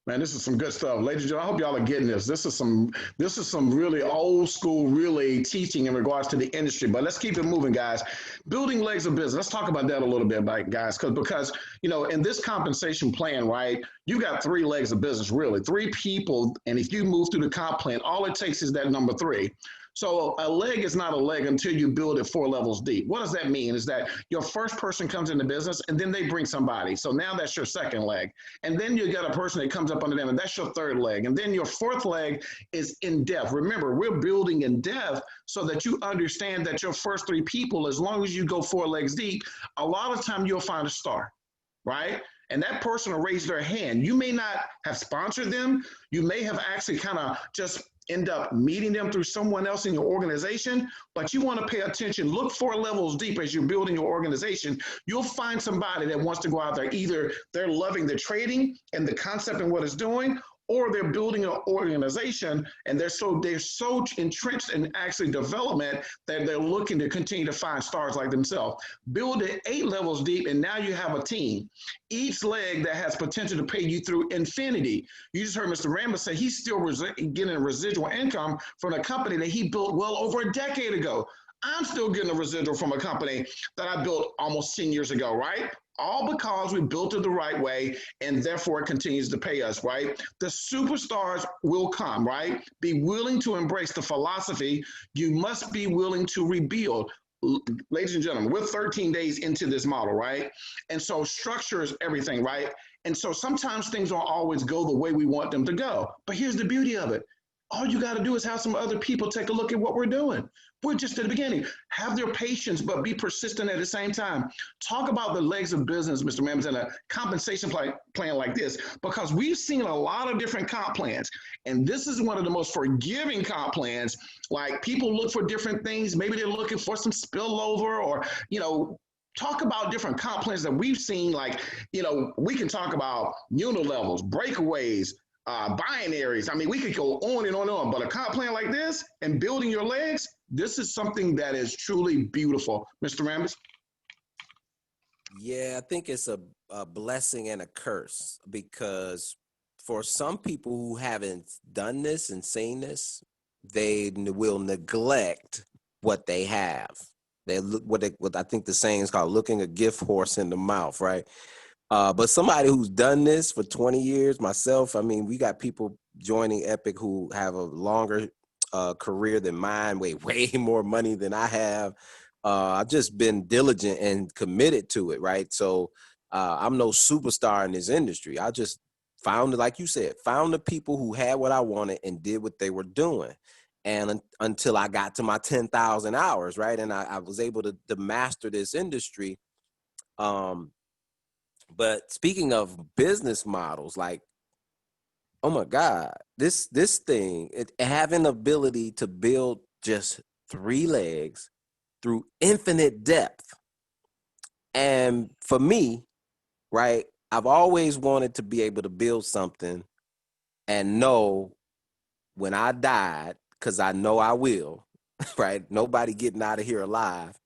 Man, this is some good stuff. Ladies and gentlemen, I hope y'all are getting this. This is some really old school, really teaching in regards to the industry. But let's keep it moving, guys. Building legs of business. Let's talk about that a little bit, guys, because in this compensation plan, right, you got 3 legs of business, really, 3 people. And if you move through the comp plan, all it takes is that number 3. So a leg is not a leg until you build it 4 levels deep. What does that mean? Is that your first person comes into business and then they bring somebody. So now that's your second leg. And then you got a person that comes up under them and that's your 3rd leg. And then your 4th leg is in depth. Remember, we're building in depth so that you understand that your first 3 people, as long as you go 4 legs deep, a lot of time you'll find a star, right? And that person will raise their hand. You may not have sponsored them. You may have actually kind of just end up meeting them through someone else in your organization, but you want to pay attention. Look 4 levels deep as you're building your organization. You'll find somebody that wants to go out there. Either they're loving the trading and the concept and what it's doing, or they're building an organization and they're so entrenched in actually development that they're looking to continue to find stars like themselves. Build it 8 levels deep, and now you have a team. Each leg that has potential to pay you through infinity. You just heard Mr. Rambus say he's still getting a residual income from a company that he built well over a decade ago. I'm still getting a residual from a company that I built almost 10 years ago, right? All because we built it the right way, and therefore it continues to pay us, right? The superstars will come, right? Be willing to embrace the philosophy. You must be willing to rebuild. Ladies and gentlemen, we're 13 days into this model, right? And so structure is everything, right? And so sometimes things don't always go the way we want them to go. But here's the beauty of it. All you got to do is have some other people take a look at what we're doing. We're just at the beginning. Have their patience, but be persistent at the same time. Talk about the legs of business, Mr. Members, in a compensation plan like this, because we've seen a lot of different comp plans. And this is one of the most forgiving comp plans. Like, people look for different things. Maybe they're looking for some spillover or, talk about different comp plans that we've seen. Like, we can talk about unilevels, breakaways, binaries. I mean, we could go on and on, but a comp plan like this and building your legs, this is something that is truly beautiful. Mr. Rambus? Yeah, I think it's a blessing and a curse, because for some people who haven't done this and seen this, they will neglect what they have. They look what I think the saying is called looking a gift horse in the mouth, right? But somebody who's done this for 20 years, myself, I mean, we got people joining Epic who have a longer career than mine, way more money than I have. I've just been diligent and committed to it, right? So I'm no superstar in this industry. I just found, like you said, found the people who had what I wanted and did what they were doing. And until I got to my 10,000 hours, right? And I was able to master this industry. But speaking of business models, like, oh my God, this thing, having the ability to build just 3 legs through infinite depth. And for me, right, I've always wanted to be able to build something and know when I died, because I know I will, right? Nobody getting out of here alive,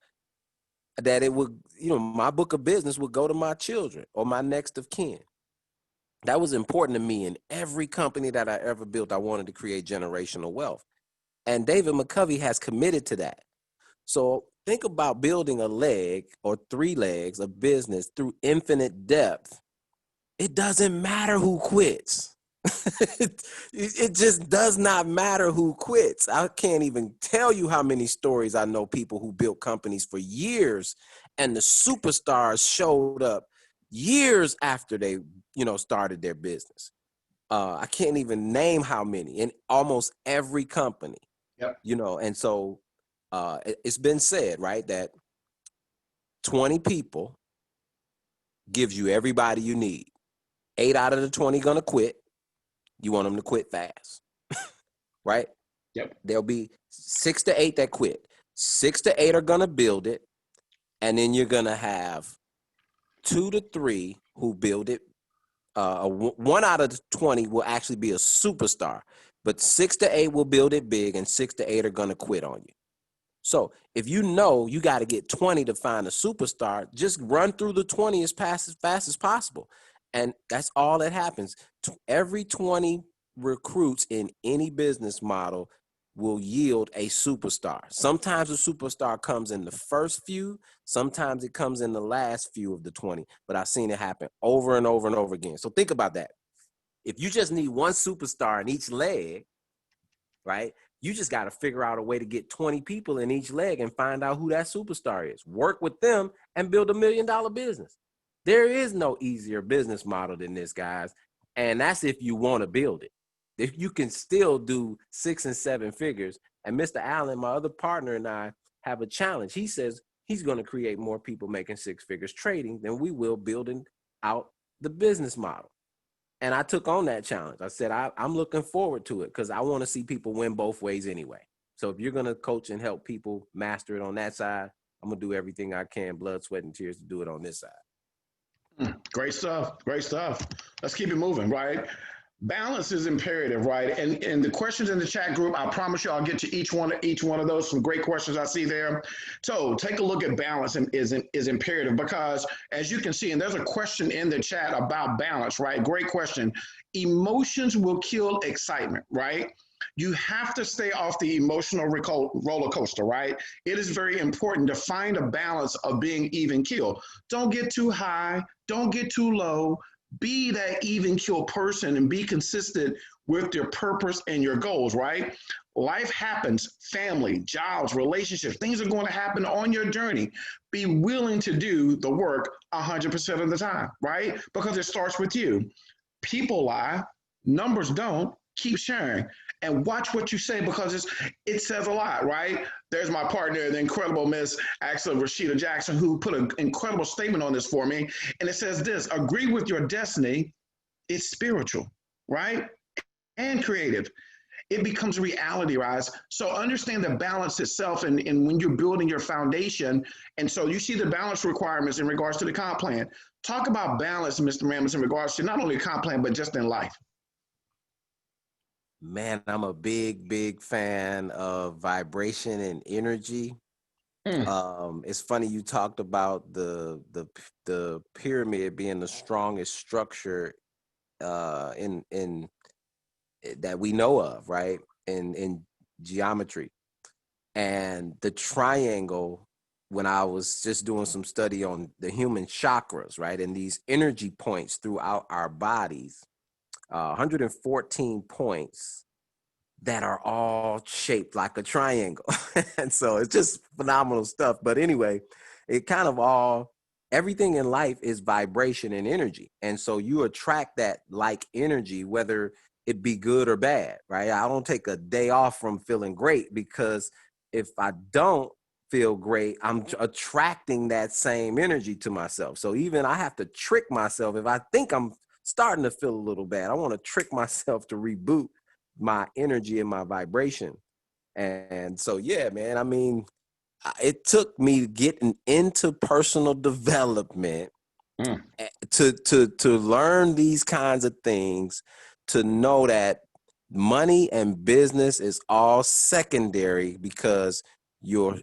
that it would, my book of business would go to my children or my next of kin. That was important to me. In every company that I ever built, I wanted to create generational wealth. And David McCovey has committed to that. So think about building a leg or 3 legs of business through infinite depth. It doesn't matter who quits. It just does not matter who quits. I can't even tell you how many stories I know people who built companies for years and the superstars showed up years after they, started their business. I can't even name how many in almost every company. Yep. And so it's been said, right, that 20 people gives you everybody you need. 8 out of the 20 gonna quit. You want them to quit fast, right? Yep. There'll be 6 to 8 that quit. 6 to 8 are gonna build it, and then you're gonna have 2 to 3 who build it. 1 out of the 20 will actually be a superstar, but 6 to 8 will build it big, and 6 to 8 are gonna quit on you. So if you know you got to get 20 to find a superstar, just run through the 20 as fast as possible. And that's all that happens. Every 20 recruits in any business model will yield a superstar. Sometimes a superstar comes in the first few, sometimes it comes in the last few of the 20, but I've seen it happen over and over and over again. So think about that. If you just need 1 superstar in each leg, right? You just got to figure out a way to get 20 people in each leg and find out who that superstar is. Work with them and build $1 million business. There is no easier business model than this, guys. And that's if you want to build it. If you can still do 6 and 7 figures. And Mr. Allen, my other partner, and I have a challenge. He says he's going to create more people making 6 figures trading than we will building out the business model. And I took on that challenge. I said, I'm looking forward to it because I want to see people win both ways anyway. So if you're going to coach and help people master it on that side, I'm going to do everything I can, blood, sweat, and tears, to do it on this side. Great stuff. Great stuff. Let's keep it moving, right? Balance is imperative, right? And the questions in the chat group, I promise you I'll get to each one of those. Some great questions I see there. So take a look at balance is imperative because as you can see, and there's a question in the chat about balance, right? Great question. Emotions will kill excitement, right? You have to stay off the emotional roller coaster, right? It is very important to find a balance of being even keel. Don't get too high, don't get too low. Be that even keel person and be consistent with your purpose and your goals, right? Life happens, family, jobs, relationships, things are going to happen on your journey. Be willing to do the work 100% of the time, right? Because it starts with you. People lie, numbers don't. Keep sharing and watch what you say because it says a lot, right? There's my partner, the incredible Miss Axel Rashida Jackson, who put an incredible statement on this for me. And it says this: agree with your destiny. It's spiritual, right? And creative. It becomes reality, right? So understand the balance itself and when you're building your foundation. And so you see the balance requirements in regards to the comp plan. Talk about balance, Mr. Rambus, in regards to not only the comp plan, but just in life. Man, I'm a big fan of vibration and energy. It's funny you talked about the pyramid being the strongest structure in that we know of, right? In geometry. And the triangle, when I was just doing some study on the human chakras, right? And these energy points throughout our bodies, 114 points that are all shaped like a triangle. And so it's just phenomenal stuff. But anyway, it kind of all, everything in life is vibration and energy. And so you attract that like energy, whether it be good or bad, right? I don't take a day off from feeling great, because if I don't feel great, I'm attracting that same energy to myself. So even I have to trick myself. If I think I'm starting to feel a little bad, I want to trick myself to reboot my energy and my vibration. And so, yeah, man, I mean, it took me getting into personal development to learn these kinds of things, to know that money and business is all secondary, because your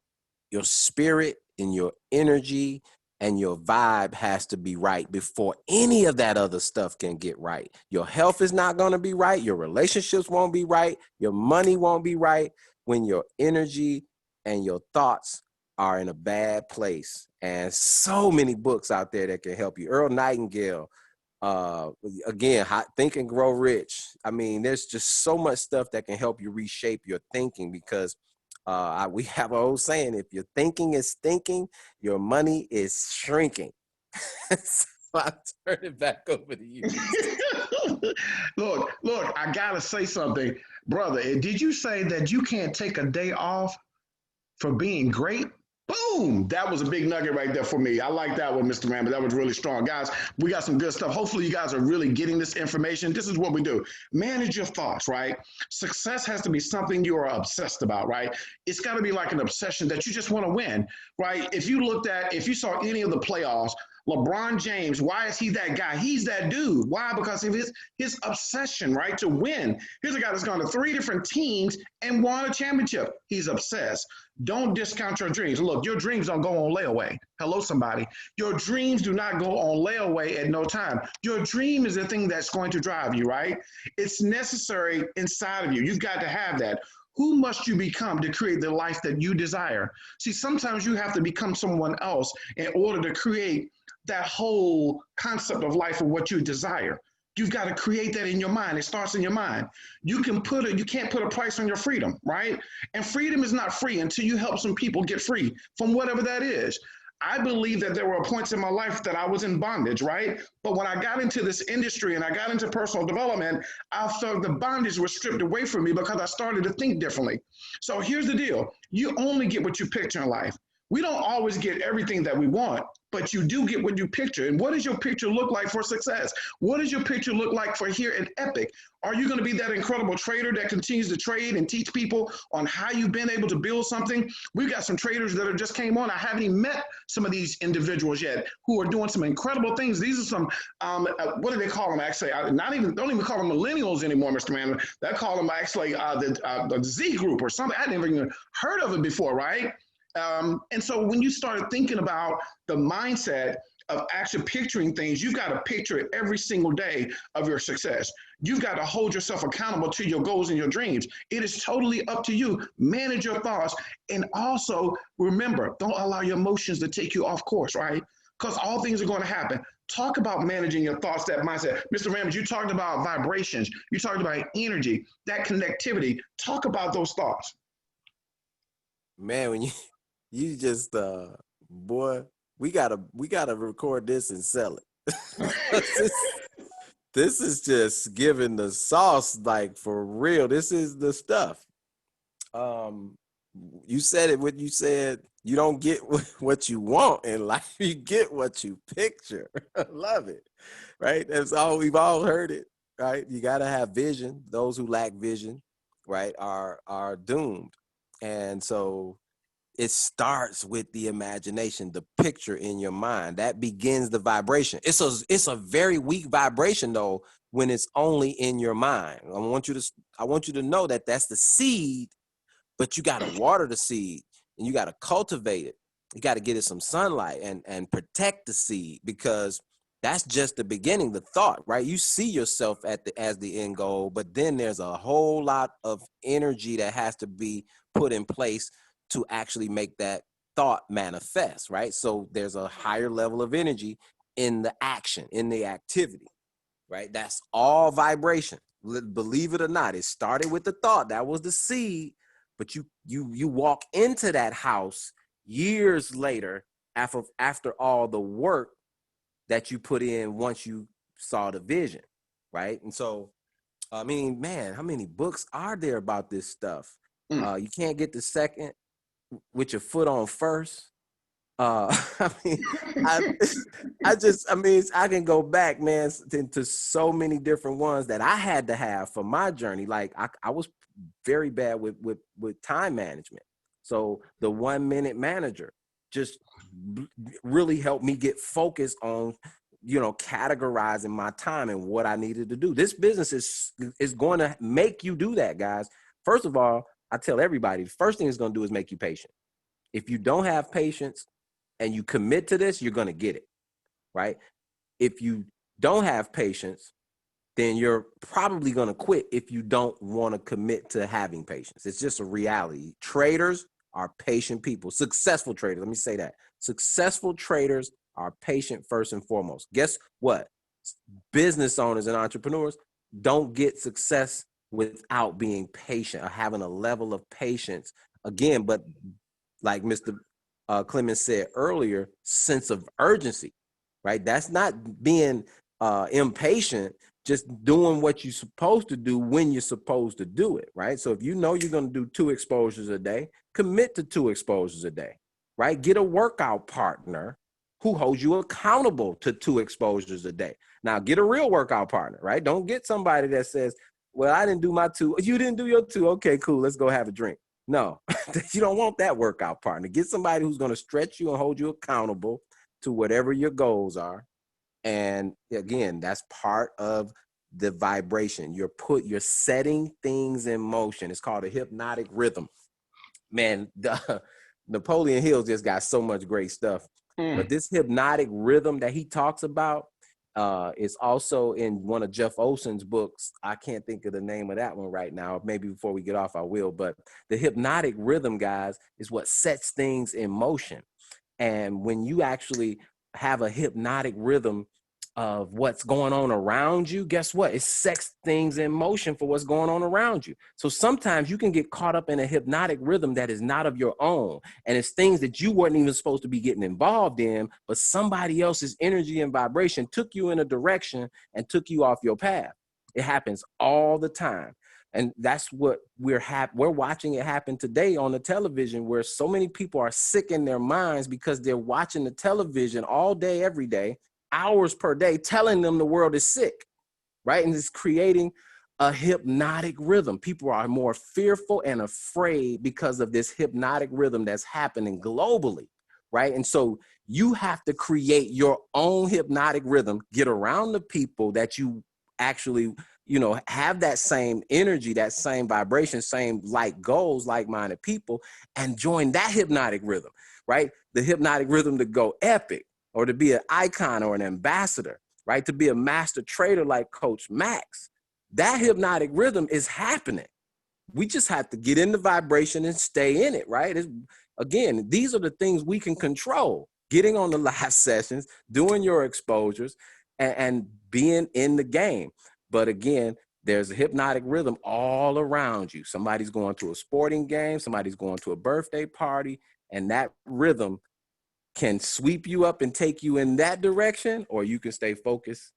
spirit and your energy and your vibe has to be right before any of that other stuff can get right. Your health is not going to be right. Your relationships won't be right. Your money won't be right when your energy and your thoughts are in a bad place. And so many books out there that can help you. Earl Nightingale, again, Think and Grow Rich. I mean, there's just so much stuff that can help you reshape your thinking, because we have an old saying: if your thinking is thinking, your money is shrinking. So I turn it back over to you. Look, I gotta say something, brother. Did you say that you can't take a day off for being great? Boom! That was a big nugget right there for me. I like that one, Mr. Rambert. That was really strong. Guys, we got some good stuff. Hopefully you guys are really getting this information. This is what we do. Manage your thoughts, right? Success has to be something you are obsessed about, right? It's got to be like an obsession that you just want to win, right? If you saw any of the playoffs, LeBron James, why is he that guy? He's that dude. Why? Because of his obsession, right, to win. Here's a guy that's gone to 3 different teams and won a championship. He's obsessed. Don't discount your dreams. Look, your dreams don't go on layaway. Hello, somebody. Your dreams do not go on layaway at no time. Your dream is the thing that's going to drive you, right? It's necessary inside of you. You've got to have that. Who must you become to create the life that you desire? See, sometimes you have to become someone else in order to create that whole concept of life of what you desire. You've got to create that in your mind. It starts in your mind. You can't put a price on your freedom, right? And freedom is not free until you help some people get free from whatever that is. I believe that there were points in my life that I was in bondage, right? But when I got into this industry and I got into personal development, I felt the bondage was stripped away from me because I started to think differently. So here's the deal. You only get what you picture in life. We don't always get everything that we want, but you do get what you picture. And what does your picture look like for success? What does your picture look like for here at Epic? Are you going to be that incredible trader that continues to trade and teach people on how you've been able to build something? We've got some traders that have just came on. I haven't even met some of these individuals yet who are doing some incredible things. These are some, what do they call them actually? Don't even call them millennials anymore, Mr. Man. They call them actually the Z group or something. I never even heard of it before, right? And so when you start thinking about the mindset of actually picturing things, you've got to picture it every single day of your success. You've got to hold yourself accountable to your goals and your dreams. It is totally up to you. Manage your thoughts. And also remember, don't allow your emotions to take you off course, right? Because all things are going to happen. Talk about managing your thoughts, that mindset. Mr. Rambert, you talked about vibrations. You talked about energy, that connectivity. Talk about those thoughts. Man, when you just boy, we gotta record this and sell it. This is just giving the sauce, like, for real. This is the stuff. You said it when you said you don't get what you want in life, you get what you picture. I love it, right? That's all, we've all heard it, right? You gotta have vision. Those who lack vision, right, are doomed. And so it starts with the imagination, the picture in your mind. That begins the vibration. It's a very weak vibration, though, when it's only in your mind. I want you to know that that's the seed, but you got to water the seed and you got to cultivate it. You got to get it some sunlight and protect the seed, because that's just the beginning, the thought, right? You see yourself as the end goal, but then there's a whole lot of energy that has to be put in place to actually make that thought manifest, right? So there's a higher level of energy in the action, in the activity, right? That's all vibration. Believe it or not, it started with the thought. That was the seed. But you walk into that house years later after all the work that you put in once you saw the vision, right? And so, I mean, man, how many books are there about this stuff? You can't get the second with your foot on first. I mean, I can go back, man, to so many different ones that I had to have for my journey. Like I was very bad with time management. So the 1 minute manager just really helped me get focused on, categorizing my time and what I needed to do. This business is going to make you do that, guys. First of all, I tell everybody, the first thing it's going to do is make you patient. If you don't have patience and you commit to this, you're going to get it, right? If you don't have patience, then you're probably going to quit if you don't want to commit to having patience. It's just a reality. Traders are patient people. Successful traders, let me say that. Successful traders are patient first and foremost. Guess what? Business owners and entrepreneurs don't get success without being patient or having a level of patience. Again, but like Mr. Clemens said earlier, sense of urgency, right? That's not being impatient, just doing what you're supposed to do when you're supposed to do it, right? So if you know you're going to do 2 exposures a day, commit to 2 exposures a day, right? Get a workout partner who holds you accountable to 2 exposures a day. Now, get a real workout partner, right? Don't get somebody that says, well, I didn't do my 2. You didn't do your 2. Okay, cool. Let's go have a drink. No, you don't want that workout partner. Get somebody who's going to stretch you and hold you accountable to whatever your goals are. And again, that's part of the vibration. You're setting things in motion. It's called a hypnotic rhythm. Man, Napoleon Hill just got so much great stuff. But this hypnotic rhythm that he talks about is also in one of Jeff Olson's books. I can't think of the name of that one right now. Maybe before we get off, I will. But the hypnotic rhythm, guys, is what sets things in motion. And when you actually have a hypnotic rhythm of what's going on around you, guess what? It sets things in motion for what's going on around you. So sometimes you can get caught up in a hypnotic rhythm that is not of your own. And it's things that you weren't even supposed to be getting involved in, but somebody else's energy and vibration took you in a direction and took you off your path. It happens all the time. And that's what we're watching it happen today on the television, where so many people are sick in their minds because they're watching the television all day, every day, hours per day, telling them the world is sick, right? And it's creating a hypnotic rhythm. People are more fearful and afraid because of this hypnotic rhythm that's happening globally, right? And so you have to create your own hypnotic rhythm, get around the people that you actually, have that same energy, that same vibration, same like goals, like-minded people, and join that hypnotic rhythm, right? The hypnotic rhythm to go epic, or to be an icon or an ambassador, right? To be a master trader like Coach Max. That hypnotic rhythm is happening. We just have to get in the vibration and stay in it, right? Again, these are the things we can control. Getting on the live sessions, doing your exposures, and being in the game. But again, there's a hypnotic rhythm all around you. Somebody's going to a sporting game, somebody's going to a birthday party, and that rhythm can sweep you up and take you in that direction, or you can stay focused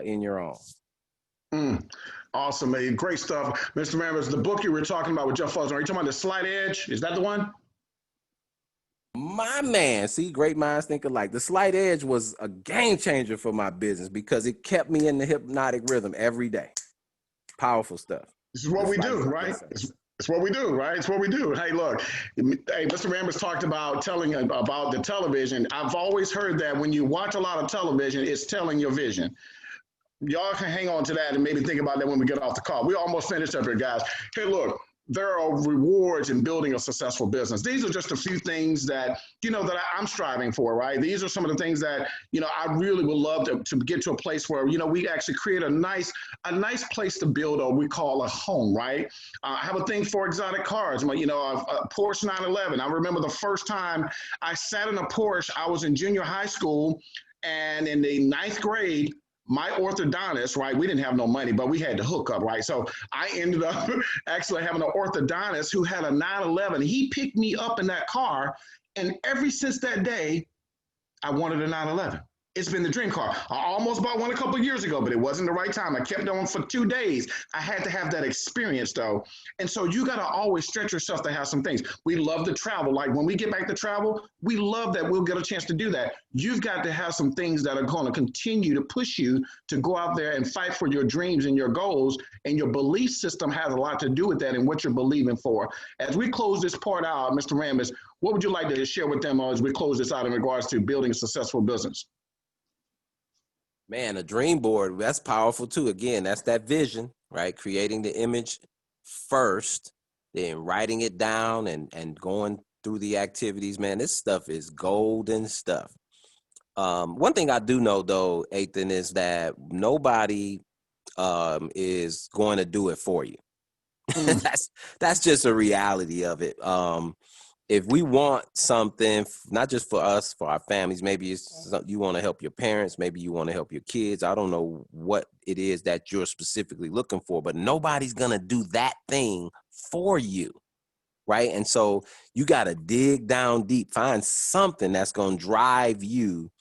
in your own. Awesome, man. Great stuff. Mr. Rambus, the book you were talking about with Jeff Foster, are you talking about The Slight Edge? Is that the one? My man, see, great minds think alike. The Slight Edge was a game changer for my business because it kept me in the hypnotic rhythm every day. Powerful stuff. This is what we do, right? It's what we do, right? It's what we do. Hey, look, Mr. Rambus talked about telling about the television. I've always heard that when you watch a lot of television, it's telling your vision. Y'all can hang on to that and maybe think about that when we get off the call. We almost finished up here, guys. Hey, look, there are rewards in building a successful business. These are just a few things that, that I'm striving for, right? These are some of the things that, I really would love to get to a place where, we actually create a nice place to build what we call a home, right? I have a thing for exotic cars, a Porsche 911. I remember the first time I sat in a Porsche, I was in junior high school, and in the 9th grade, my orthodontist, right? We didn't have no money, but we had to hook up, right? So I ended up actually having an orthodontist who had a 911. He picked me up in that car. And ever since that day, I wanted a 911. It's been the dream car. I almost bought one a couple of years ago, but it wasn't the right time. I kept on for 2 days. I had to have that experience though. And so you got to always stretch yourself to have some things. We love to travel. Like when we get back to travel, we love that we'll get a chance to do that. You've got to have some things that are going to continue to push you to go out there and fight for your dreams and your goals. And your belief system has a lot to do with that and what you're believing for. As we close this part out, Mr. Rambus, what would you like to share with them as we close this out in regards to building a successful business? Man, a dream board, that's powerful too. Again, that's that vision, right? Creating the image first, then writing it down and going through the activities. Man, this stuff is golden stuff. One thing I do know though, ATHON, is that nobody is going to do it for you. That's just a reality of it. If we want something, not just for us, for our families, maybe it's you want to help your parents, maybe you want to help your kids. I don't know what it is that you're specifically looking for, but nobody's going to do that thing for you, right? And so you got to dig down deep, find something that's going to drive you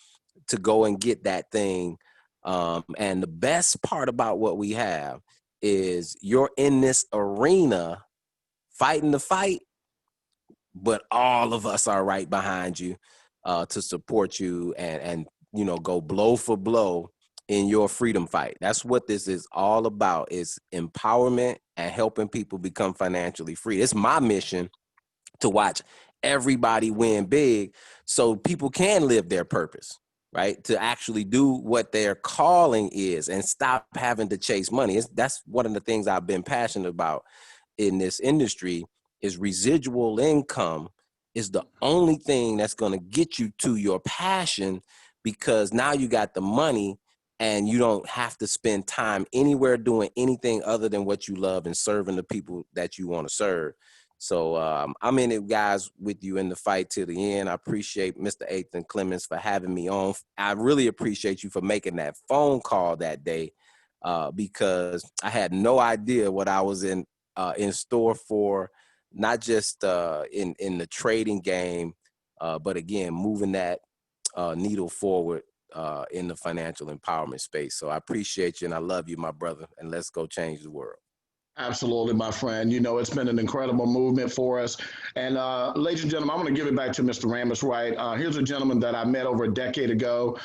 to go and get that thing. And the best part about what we have is you're in this arena fighting the fight, but all of us are right behind you to support you and you know, go blow for blow in your freedom fight. That's what this is all about, is empowerment and helping people become financially free. It's my mission to watch everybody win big so people can live their purpose, right? To actually do what their calling is and stop having to chase money. That's one of the things I've been passionate about in this industry. Is residual income is the only thing that's going to get you to your passion, because now you got the money and you don't have to spend time anywhere doing anything other than what you love and serving the people that you want to serve. So I'm in it, guys, with you in the fight till the end. I appreciate Mr. ATHON CLEMONS for having me on. I really appreciate you for making that phone call that day because I had no idea what I was in store for. Not just in the trading game, but again, moving that needle forward in the financial empowerment space. So I appreciate you and I love you, my brother, and let's go change the world. Absolutely, my friend. You know, it's been an incredible movement for us. And ladies and gentlemen, I'm going to give it back to Mr. Rambus, right? Here's a gentleman that I met over a decade ago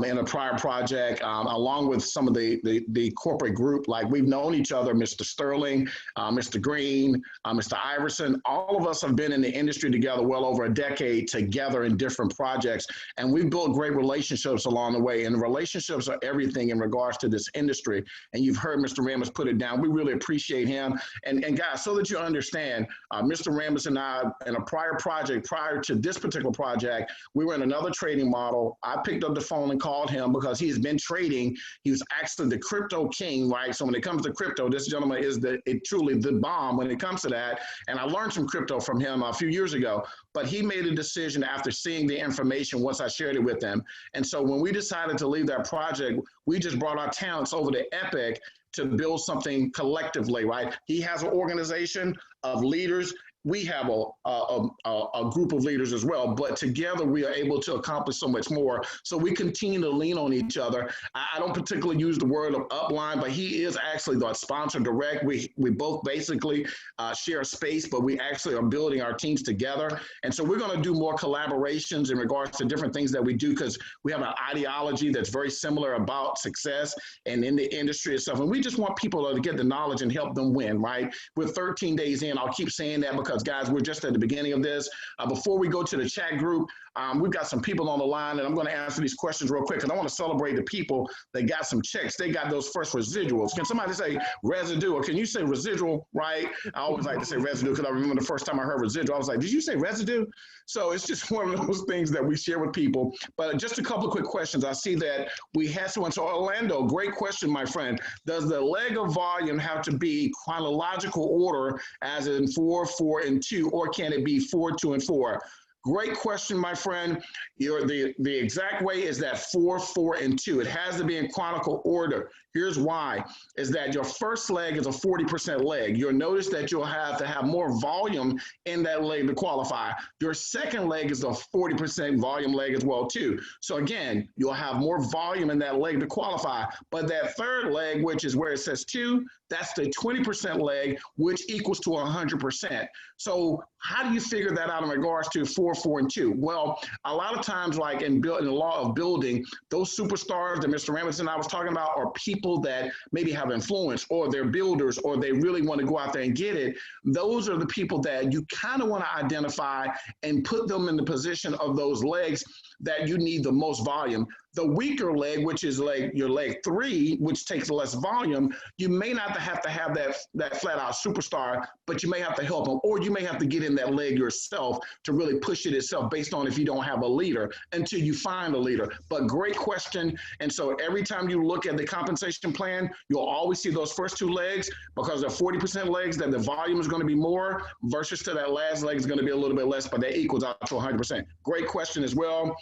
in a prior project, along with some of the corporate group. Like, we've known each other, Mr. Sterling, Mr. Green, Mr. Iverson. All of us have been in the industry together well over a decade together in different projects. And we've built great relationships along the way. And relationships are everything in regards to this industry. And you've heard Mr. Rambus put it down. We really appreciate him. And guys, so that you understand, Mr. Rambus and I, in a prior project, prior to this particular project, we were in another trading model. I picked up the phone and called him because he's been trading. He was actually the crypto king, right? So when it comes to crypto, this gentleman is truly the bomb when it comes to that. And I learned some crypto from him a few years ago, but he made a decision after seeing the information once I shared it with him. And so when we decided to leave that project, we just brought our talents over to Epic to build something collectively, right? He has an organization of leaders. We have a group of leaders as well, but together we are able to accomplish so much more. So we continue to lean on each other. I don't particularly use the word of upline, but he is actually the sponsor direct. We both basically share a space, but we actually are building our teams together. And so we're going to do more collaborations in regards to different things that we do, because we have an ideology that's very similar about success and in the industry itself. And we just want people to get the knowledge and help them win, right? We're 13 days in. I'll keep saying that because, guys, we're just at the beginning of this. Before we go to the chat group, we've got some people on the line, and I'm going to answer these questions real quick because I want to celebrate the people that got some checks. They got those first residuals. Can somebody say residue, or can you say residual, right? I always like to say residue because I remember the first time I heard residual, I was like, did you say residue? So it's just one of those things that we share with people. But just a couple of quick questions. I see that we had someone. So Orlando, great question, my friend. Does the leg of volume have to be chronological order, as in 4, 4, and 2, or can it be 4, 2, and 4? Great question, my friend. The exact way is that 4, 4, and 2. It has to be in chronicle order. Here's why, is that your first leg is a 40% leg. You'll notice that you'll have to have more volume in that leg to qualify. Your second leg is a 40% volume leg as well, too. So again, you'll have more volume in that leg to qualify. But that third leg, which is where it says 2, that's the 20% leg, which equals to 100%. So how do you figure that out in regards to 4, 4, and 2? Well, a lot of times, like in the law of building, those superstars that Mr. Rambus and I was talking about are people that maybe have influence, or they're builders, or they really want to go out there and get it. Those are the people that you kind of want to identify and put them in the position of those legs that you need the most volume. The weaker leg, which is your leg 3, which takes less volume, you may not have to have that flat out superstar, but you may have to help them, or you may have to get in that leg yourself to really push it itself, based on if you don't have a leader until you find a leader. But great question. And so every time you look at the compensation plan, you'll always see those first 2 legs, because they're 40% legs, that the volume is going to be more versus to that last leg is going to be a little bit less, but that equals out to 100%. Great question as well.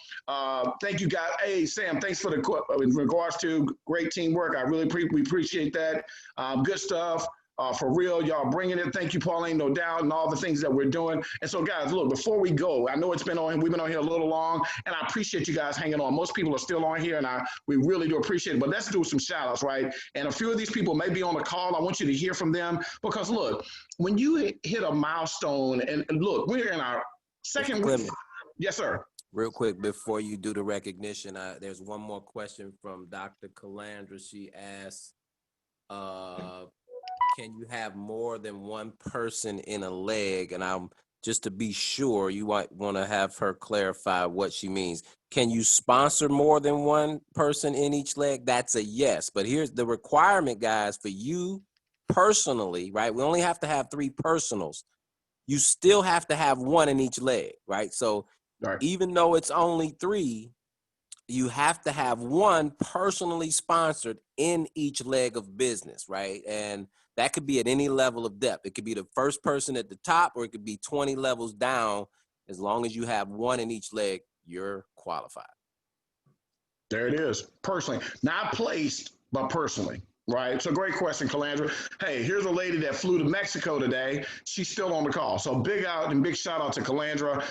Thank you, guys. Hey, Sam, thanks for in regards to great teamwork. I really we appreciate that. Good stuff. For real, y'all bringing it. Thank you, Pauline, no doubt, and all the things that we're doing. And so, guys, look, before we go, I know we've been on here a little long, and I appreciate you guys hanging on. Most people are still on here, and we really do appreciate it. But let's do some shout outs, right? And a few of these people may be on the call. I want you to hear from them, because look, when you hit a milestone, and look, we're in our second week. Yes, sir. Real quick, before you do the recognition, there's one more question from Dr. Calandra. She asks, can you have more than one person in a leg? And just to be sure, you might want to have her clarify what she means. Can you sponsor more than one person in each leg? That's a yes. But here's the requirement, guys, for you personally, right? We only have to have 3 personals. You still have to have 1 in each leg, right? So even though it's only 3, you have to have 1 personally sponsored in each leg of business, right? And that could be at any level of depth. It could be the first person at the top, or it could be 20 levels down. As long as you have 1 in each leg, you're qualified. There it is. Personally, not placed, but personally. Right. So great question, Calandra. Hey, here's a lady that flew to Mexico today. She's still on the call. So big shout out to Calandra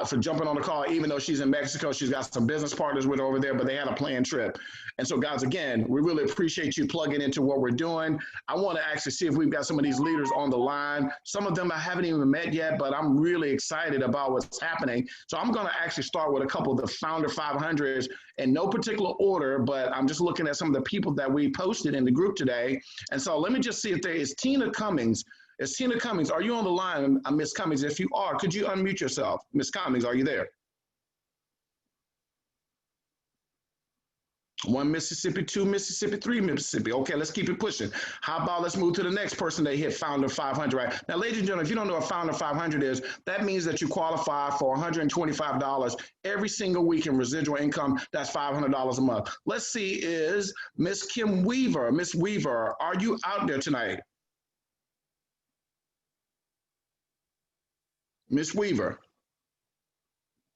for jumping on the call. Even though she's in Mexico, she's got some business partners with her over there, but they had a planned trip. And so, guys, again, we really appreciate you plugging into what we're doing. I want to actually see if we've got some of these leaders on the line. Some of them I haven't even met yet, but I'm really excited about what's happening. So I'm going to actually start with a couple of the Founder 500s in no particular order, but I'm just looking at some of the people that we posted in the group today. And so let me just see if there is Tina Cummings. Is Tina Cummings, are you on the line, Miss Cummings? If you are, could you unmute yourself? Miss Cummings, are you there? 1 Mississippi, 2 Mississippi, 3 Mississippi. Okay, let's keep it pushing. How about let's move to the next person that hit Founder 500, right? Now, ladies and gentlemen, if you don't know what Founder 500 is, that means that you qualify for $125 every single week in residual income. That's $500 a month. Let's see, is Miss Kim Weaver. Miss Weaver, are you out there tonight? Miss Weaver.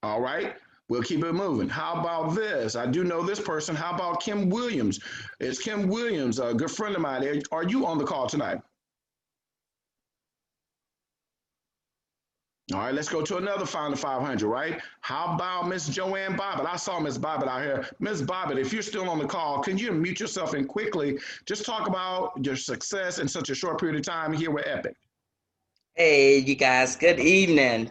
All right. We'll keep it moving. How about this? I do know this person. How about Kim Williams? It's Kim Williams, a good friend of mine. Are you on the call tonight? All right, let's go to another Founder 500, right? How about Miss Joanne Bobbitt? I saw Miss Bobbitt out here. Miss Bobbitt, if you're still on the call, can you mute yourself and quickly just talk about your success in such a short period of time here with Epic? Hey, you guys, good evening.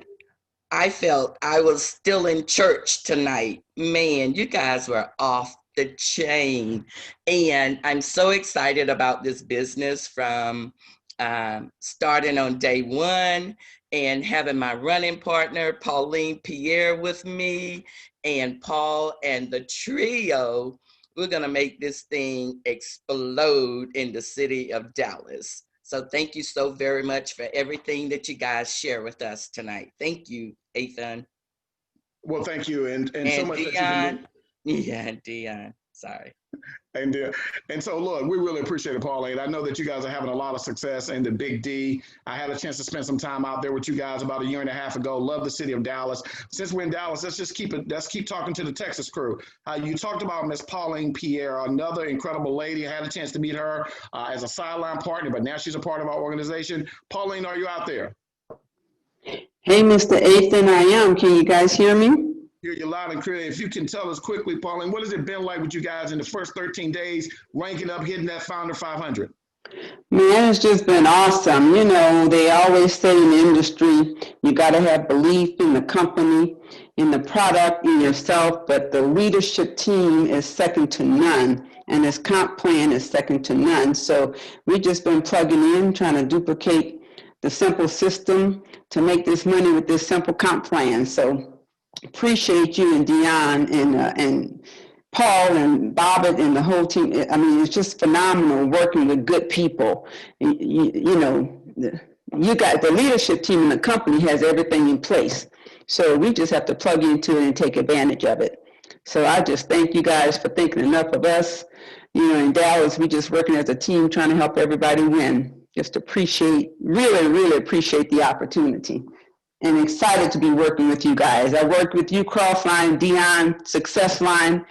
I felt I was still in church tonight. Man, you guys were off the chain. And I'm so excited about this business from starting on day 1 and having my running partner, Pauline Pierre, with me, and Paul and the trio. We're going to make this thing explode in the city of Dallas. So thank you so very much for everything that you guys share with us tonight. Thank you, ATHON. Well, thank you. And so much Dion, that you've been doing. yeah, Dion, sorry. And so, look, we really appreciate it, Pauline. I know that you guys are having a lot of success in the Big D. I had a chance to spend some time out there with you guys about a year and a half ago. Love the city of Dallas. Since we're in Dallas, let's keep talking to the Texas crew. You talked about Miss Pauline Pierre, another incredible lady. I had a chance to meet her as a sideline partner, but now she's a part of our organization. Pauline, are you out there? Hey, Mr. Athan, I am. Can you guys hear me? Hear you loud and clear. If you can tell us quickly, Pauline, what has it been like with you guys in the first 13 days, ranking up, hitting that Founder 500? Man, it's just been awesome. You know, they always say in the industry, you got to have belief in the company, in the product, in yourself, but the leadership team is second to none, and this comp plan is second to none. So we've just been plugging in, trying to duplicate the simple system to make this money with this simple comp plan. So appreciate you and DION and Paul and Bobbit and the whole team. I mean, it's just phenomenal working with good people. You know, you got the leadership team in the company has everything in place. So we just have to plug into it and take advantage of it. So I just thank you guys for thinking enough of us. You know, in Dallas, we just working as a team trying to help everybody win. Just appreciate, really, really appreciate the opportunity. And excited to be working with you guys. I worked with you, Crossline, DION, Success Line.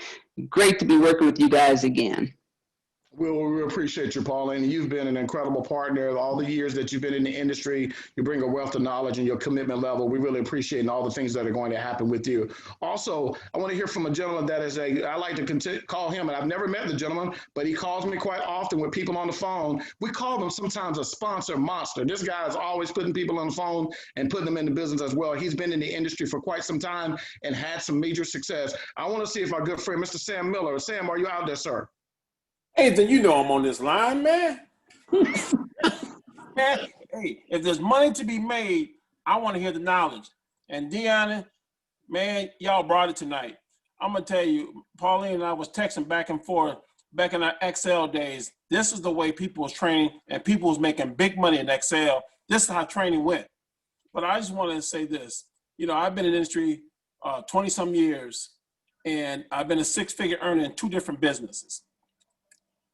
Great to be working with you guys again. We appreciate you, Pauline. You've been an incredible partner. All the years that you've been in the industry, you bring a wealth of knowledge and your commitment level. We really appreciate all the things that are going to happen with you. Also, I want to hear from a gentleman that is I like to call him, and I've never met the gentleman, but he calls me quite often with people on the phone. We call them sometimes a sponsor monster. This guy is always putting people on the phone and putting them into business as well. He's been in the industry for quite some time and had some major success. I want to see if our good friend, Mr. Sam Miller. Sam, are you out there, sir? Hey, then you know I'm on this line, man. Man, hey, if there's money to be made, I want to hear the knowledge. And DION, man, y'all brought it tonight. I'm gonna tell you, Pauline and I was texting back and forth back in our Excel days. This is the way people was training, and people was making big money in Excel. This is how training went. But I just wanted to say this. You know, I've been in the industry 20 some years, and I've been a six-figure earner in 2 different businesses.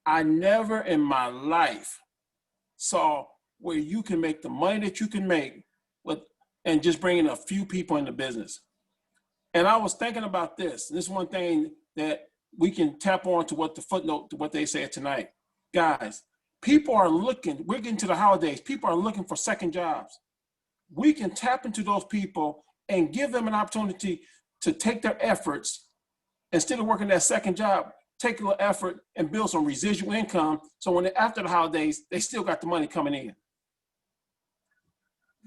I never in my life saw where you can make the money that you can make with and just bringing a few people into business. And I was thinking about this. This is one thing that we can tap on to what the footnote to what they said tonight. Guys, people are looking, we're getting to the holidays, people are looking for second jobs. We can tap into those people and give them an opportunity to take their efforts instead of working that second job. Take a little effort and build some residual income. So when after the holidays, they still got the money coming in.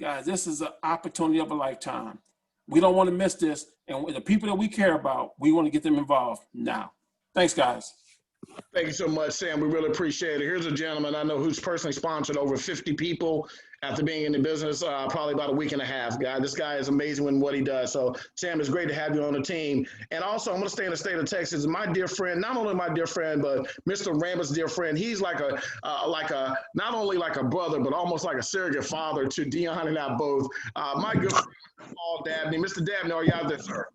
Guys, this is an opportunity of a lifetime. We don't want to miss this. And with the people that we care about, we want to get them involved now. Thanks, guys. Thank you so much, Sam. We really appreciate it. Here's a gentleman I know who's personally sponsored over 50 people after being in the business probably about a week and a half. This guy is amazing in what he does. So, Sam, it's great to have you on the team. And also, I'm going to stay in the state of Texas. My dear friend, not only my dear friend, but Mr. Rambus' dear friend. He's like not only like a brother, but almost like a surrogate father to DION and I both. My good friend, Paul Dabney. Mr. Dabney, are you out there, sir?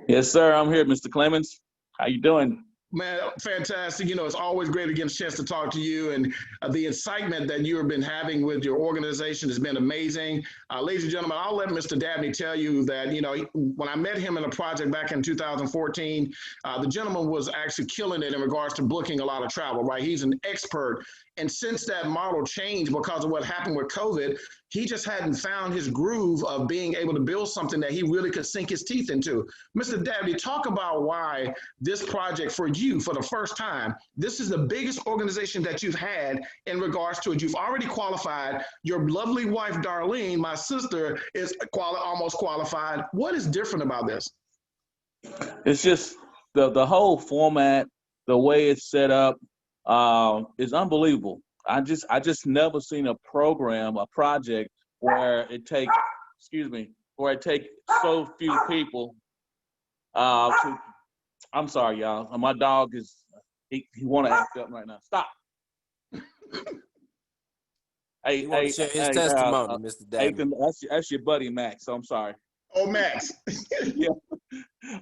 Yes, sir. I'm here, Mr. Clemens. How you doing? Man, fantastic. You know, it's always great to get a chance to talk to you, and the excitement that you have been having with your organization has been amazing. Ladies and gentlemen, I'll let Mr. Dabney tell you that, you know, when I met him in a project back in 2014, the gentleman was actually killing it in regards to booking a lot of travel, right? He's an expert. And since that model changed because of what happened with COVID, he just hadn't found his groove of being able to build something that he really could sink his teeth into. Mr. Dabney, talk about why this project for you, for the first time, this is the biggest organization that you've had in regards to it. You've already qualified. Your lovely wife, Darlene, my sister, is almost qualified. What is different about this? It's just the whole format, the way it's set up is unbelievable. I just never seen a project where it takes, so few people I'm sorry, y'all. My dog he want to act up right now. Stop. Hey, His testimony, Mr. Dabney. That's your buddy Max. So I'm sorry. Oh, Max. Yeah.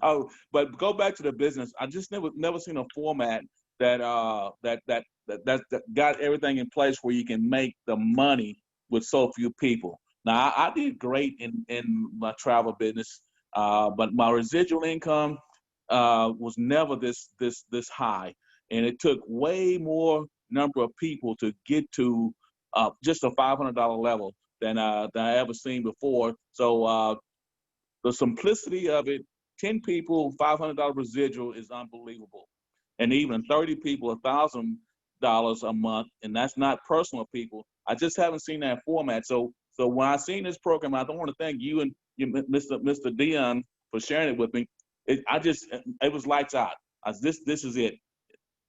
Oh, but go back to the business. I just never seen a format that that got everything in place where you can make the money with so few people. Now I did great in my travel business, but my residual income was never this high, and it took way more number of people to get to just a $500 level than I ever seen before. So the simplicity of it, 10 people, $500 residual is unbelievable. And even 30 people, $1,000 a month, and that's not personal people. I just haven't seen that format. So when I seen this program, I don't want to thank you and Mr. Dion for sharing it with me. It was lights out. This is it.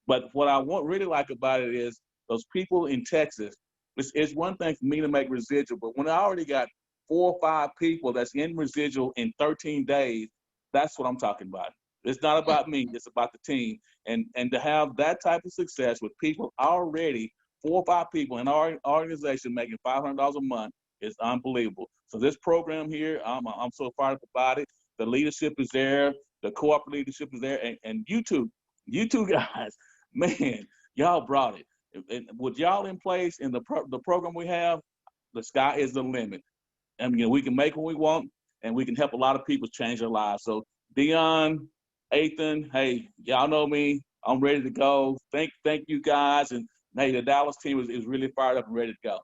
But what I really like about it is those people in Texas. It's one thing for me to make residual, but when I already got 4 or 5 people that's in residual in 13 days, that's what I'm talking about. It's not about me, it's about the team. And to have that type of success with people already, 4 or 5 people in our organization making $500 a month is unbelievable. So this program here, I'm so fired up about it. The leadership is there, the co-op leadership is there, and you two guys, man, y'all brought it. And with y'all in place in the program we have, the sky is the limit. I mean, we can make what we want, and we can help a lot of people change their lives. So Dion, ATHON, hey, y'all know me. I'm ready to go. Thank you guys, and hey, the Dallas team is really fired up and ready to go.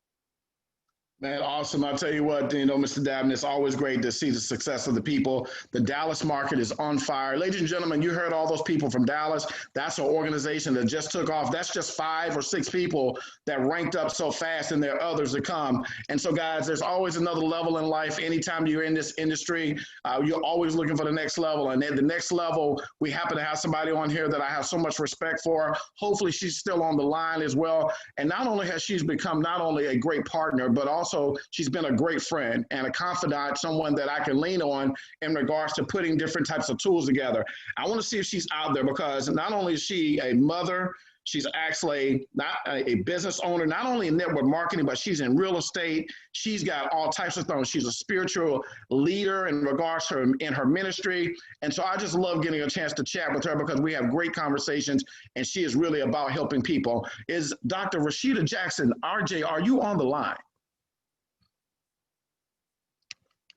Man, awesome. I'll tell you what, Mr. Dabney, it's always great to see the success of the people. The Dallas market is on fire. Ladies and gentlemen, you heard all those people from Dallas. That's an organization that just took off. That's just 5 or 6 people that ranked up so fast, and there are others to come. And so, guys, there's always another level in life. Anytime you're in this industry, you're always looking for the next level. And at the next level, we happen to have somebody on here that I have so much respect for. Hopefully, she's still on the line as well. And not only has she become not only a great partner, but also she's been a great friend and a confidant, someone that I can lean on in regards to putting different types of tools together. I want to see if she's out there, because not only is she a mother, she's actually not a business owner, not only in network marketing, but she's in real estate. She's got all types of things. She's a spiritual leader in regards to in her ministry. And so I just love getting a chance to chat with her, because we have great conversations, and she is really about helping people. Is Dr. Rashida Jackson, RJ, are you on the line?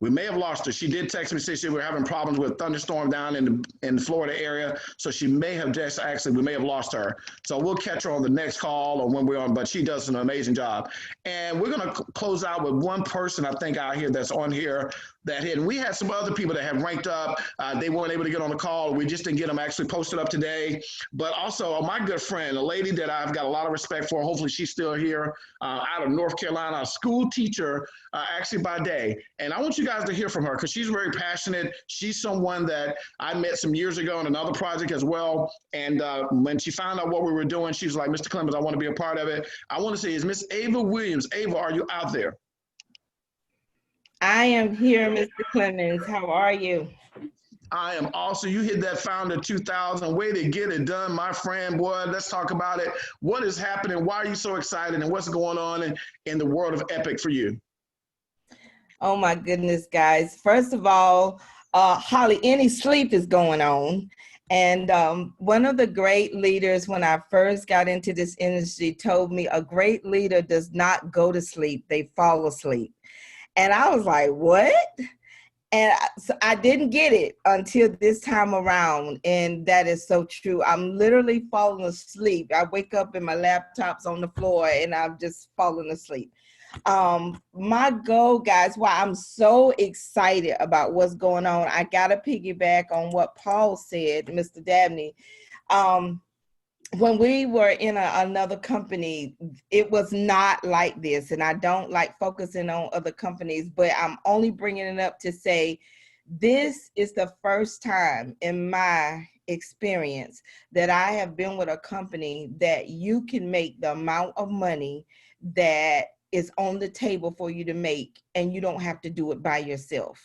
We may have lost her. She did text me, say she were having problems with thunderstorm down in the Florida area. So she may have just we may have lost her. So we'll catch her on the next call or when we're on, but she does an amazing job. And we're going to close out with one person I think out here that's on here that hit. And we had some other people that have ranked up. They weren't able to get on the call. We just didn't get them actually posted up today. But also my good friend, a lady that I've got a lot of respect for, hopefully she's still here, out of North Carolina, a school teacher, actually by day. And I want you guys to hear from her, because she's very passionate. She's someone that I met some years ago in another project as well. And when she found out what we were doing, she was like, Mr. Clemens, I want to be a part of it. I want to say, is Miss Ava Williams. Ava, are you out there? I am here, Mr. Clemens. How are you? I am also, you hit that Founder 2000, way to get it done, my friend, boy. Let's talk about it. What is happening? Why are you so excited? And what's going on in the world of Epic for you? Oh my goodness, guys. First of all, hardly any sleep is going on. And one of the great leaders when I first got into this industry told me a great leader does not go to sleep, they fall asleep. And I was like, what? And so I didn't get it until this time around. And that is so true. I'm literally falling asleep. I wake up and my laptop's on the floor and I'm just falling asleep. My goal, guys, why I'm so excited about what's going on, I got to piggyback on what Paul said, Mr. Dabney. When we were in another company, it was not like this. And I don't like focusing on other companies, but I'm only bringing it up to say, this is the first time in my experience that I have been with a company that you can make the amount of money that is on the table for you to make, and you don't have to do it by yourself.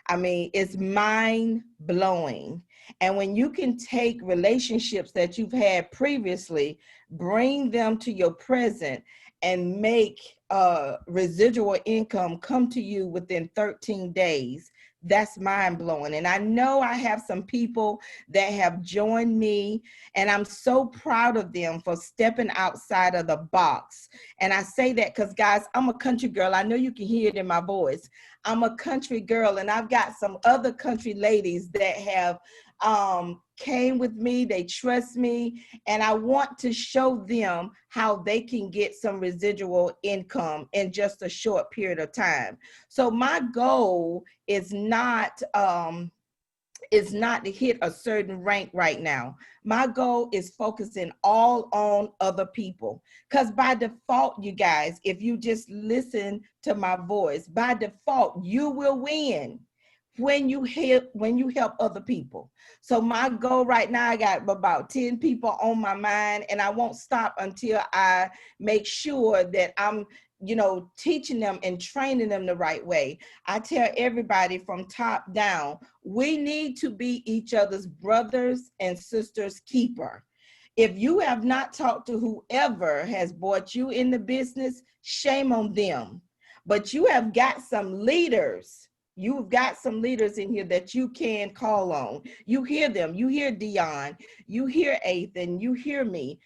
I mean, it's mind blowing. And when you can take relationships that you've had previously, bring them to your present, and make residual income come to you within 13 days, that's mind blowing. And I know I have some people that have joined me, and I'm so proud of them for stepping outside of the box. And I say that because, guys, I'm a country girl. I know you can hear it in my voice. I'm a country girl, and I've got some other country ladies that have came with me. They trust me, and I want to show them how they can get some residual income in just a short period of time. So my goal is not to hit a certain rank right now. My goal is focusing all on other people. Because by default, you guys, if you just listen to my voice, by default, you will win when you help other people. So my goal right now, I got about 10 people on my mind, and I won't stop until I make sure that I'm teaching them and training them the right way. I tell everybody from top down, we need to be each other's brothers and sisters keeper. If you have not talked to whoever has brought you in the business, shame on them. But you have got some leaders. You've got some leaders in here that you can call on. You hear them. You hear Dion. You hear ATHON. You hear me.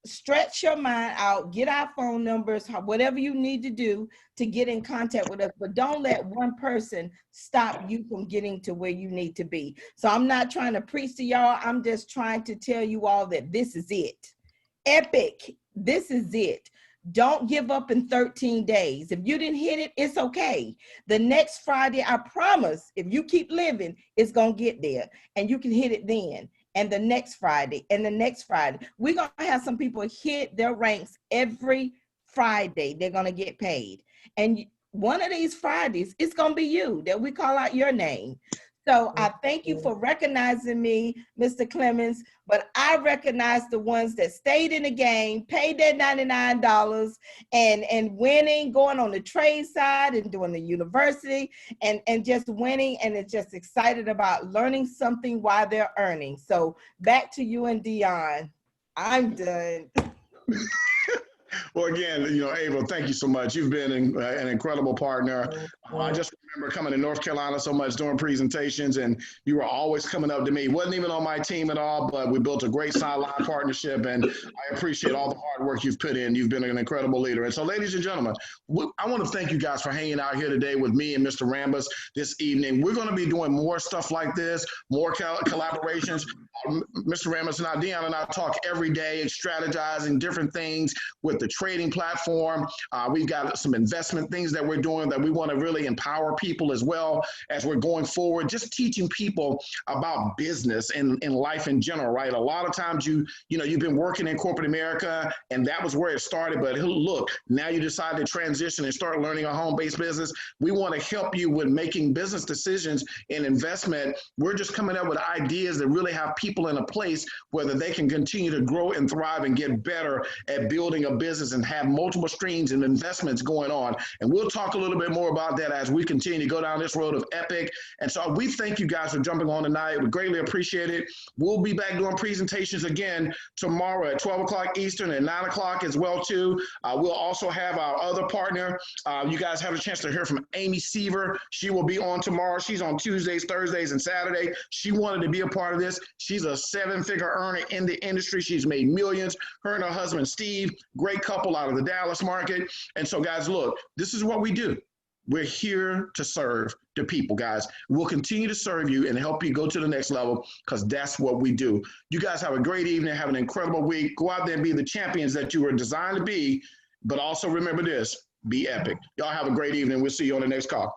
Stretch your mind out. Get our phone numbers, whatever you need to do to get in contact with us. But don't let one person stop you from getting to where you need to be. So I'm not trying to preach to y'all. I'm just trying to tell you all that this is it. Epic. This is it. Don't give up in 13 days. If you didn't hit it, it's okay. The next Friday, I promise, if you keep living, it's going to get there. And you can hit it then. And the next Friday, and the next Friday. We're going to have some people hit their ranks every Friday. They're going to get paid. And one of these Fridays, it's going to be you that we call out your name. So I thank you for recognizing me, Mr. Clemons, but I recognize the ones that stayed in the game, paid their $99 and winning, going on the trade side and doing the university and just winning, and it's just excited about learning something while they're earning. So back to you and Dion. I'm done. Well, again, Ava, thank you so much. You've been an incredible partner. I just remember coming to North Carolina so much doing presentations, and you were always coming up to me. Wasn't even on my team at all, but we built a great sideline partnership, and I appreciate all the hard work you've put in. You've been an incredible leader. And so, ladies and gentlemen, I want to thank you guys for hanging out here today with me and Mr. Rambus this evening. We're going to be doing more stuff like this, more collaborations. Mr. Rambus and I, Dion and I, talk every day, strategizing different things with the trading platform. We've got some investment things that we're doing that we want to really empower people as well as we're going forward, just teaching people about business and life in general, right? A lot of times you've been working in corporate America and that was where it started, but look, now you decide to transition and start learning a home-based business. We want to help you with making business decisions and investment. We're just coming up with ideas that really have people in a place where they can continue to grow and thrive and get better at building a business and have multiple streams and investments going on. And we'll talk a little bit more about that as we continue to go down this road of epic. And so we thank you guys for jumping on tonight. We greatly appreciate it. We'll be back doing presentations again tomorrow at 12 o'clock Eastern and 9 o'clock as well too. We'll also have our other partner. You guys have a chance to hear from Amy Seaver. She will be on tomorrow. She's on Tuesdays, Thursdays, and Saturday. She wanted to be a part of this. She's a 7-figure earner in the industry. She's made millions. Her and her husband, Steve, great couple out of the Dallas market. And so guys, look, this is what we do. We're here to serve the people, guys. We'll continue to serve you and help you go to the next level because that's what we do. You guys have a great evening. Have an incredible week. Go out there and be the champions that you were designed to be. But also remember this, be epic. Y'all have a great evening. We'll see you on the next call.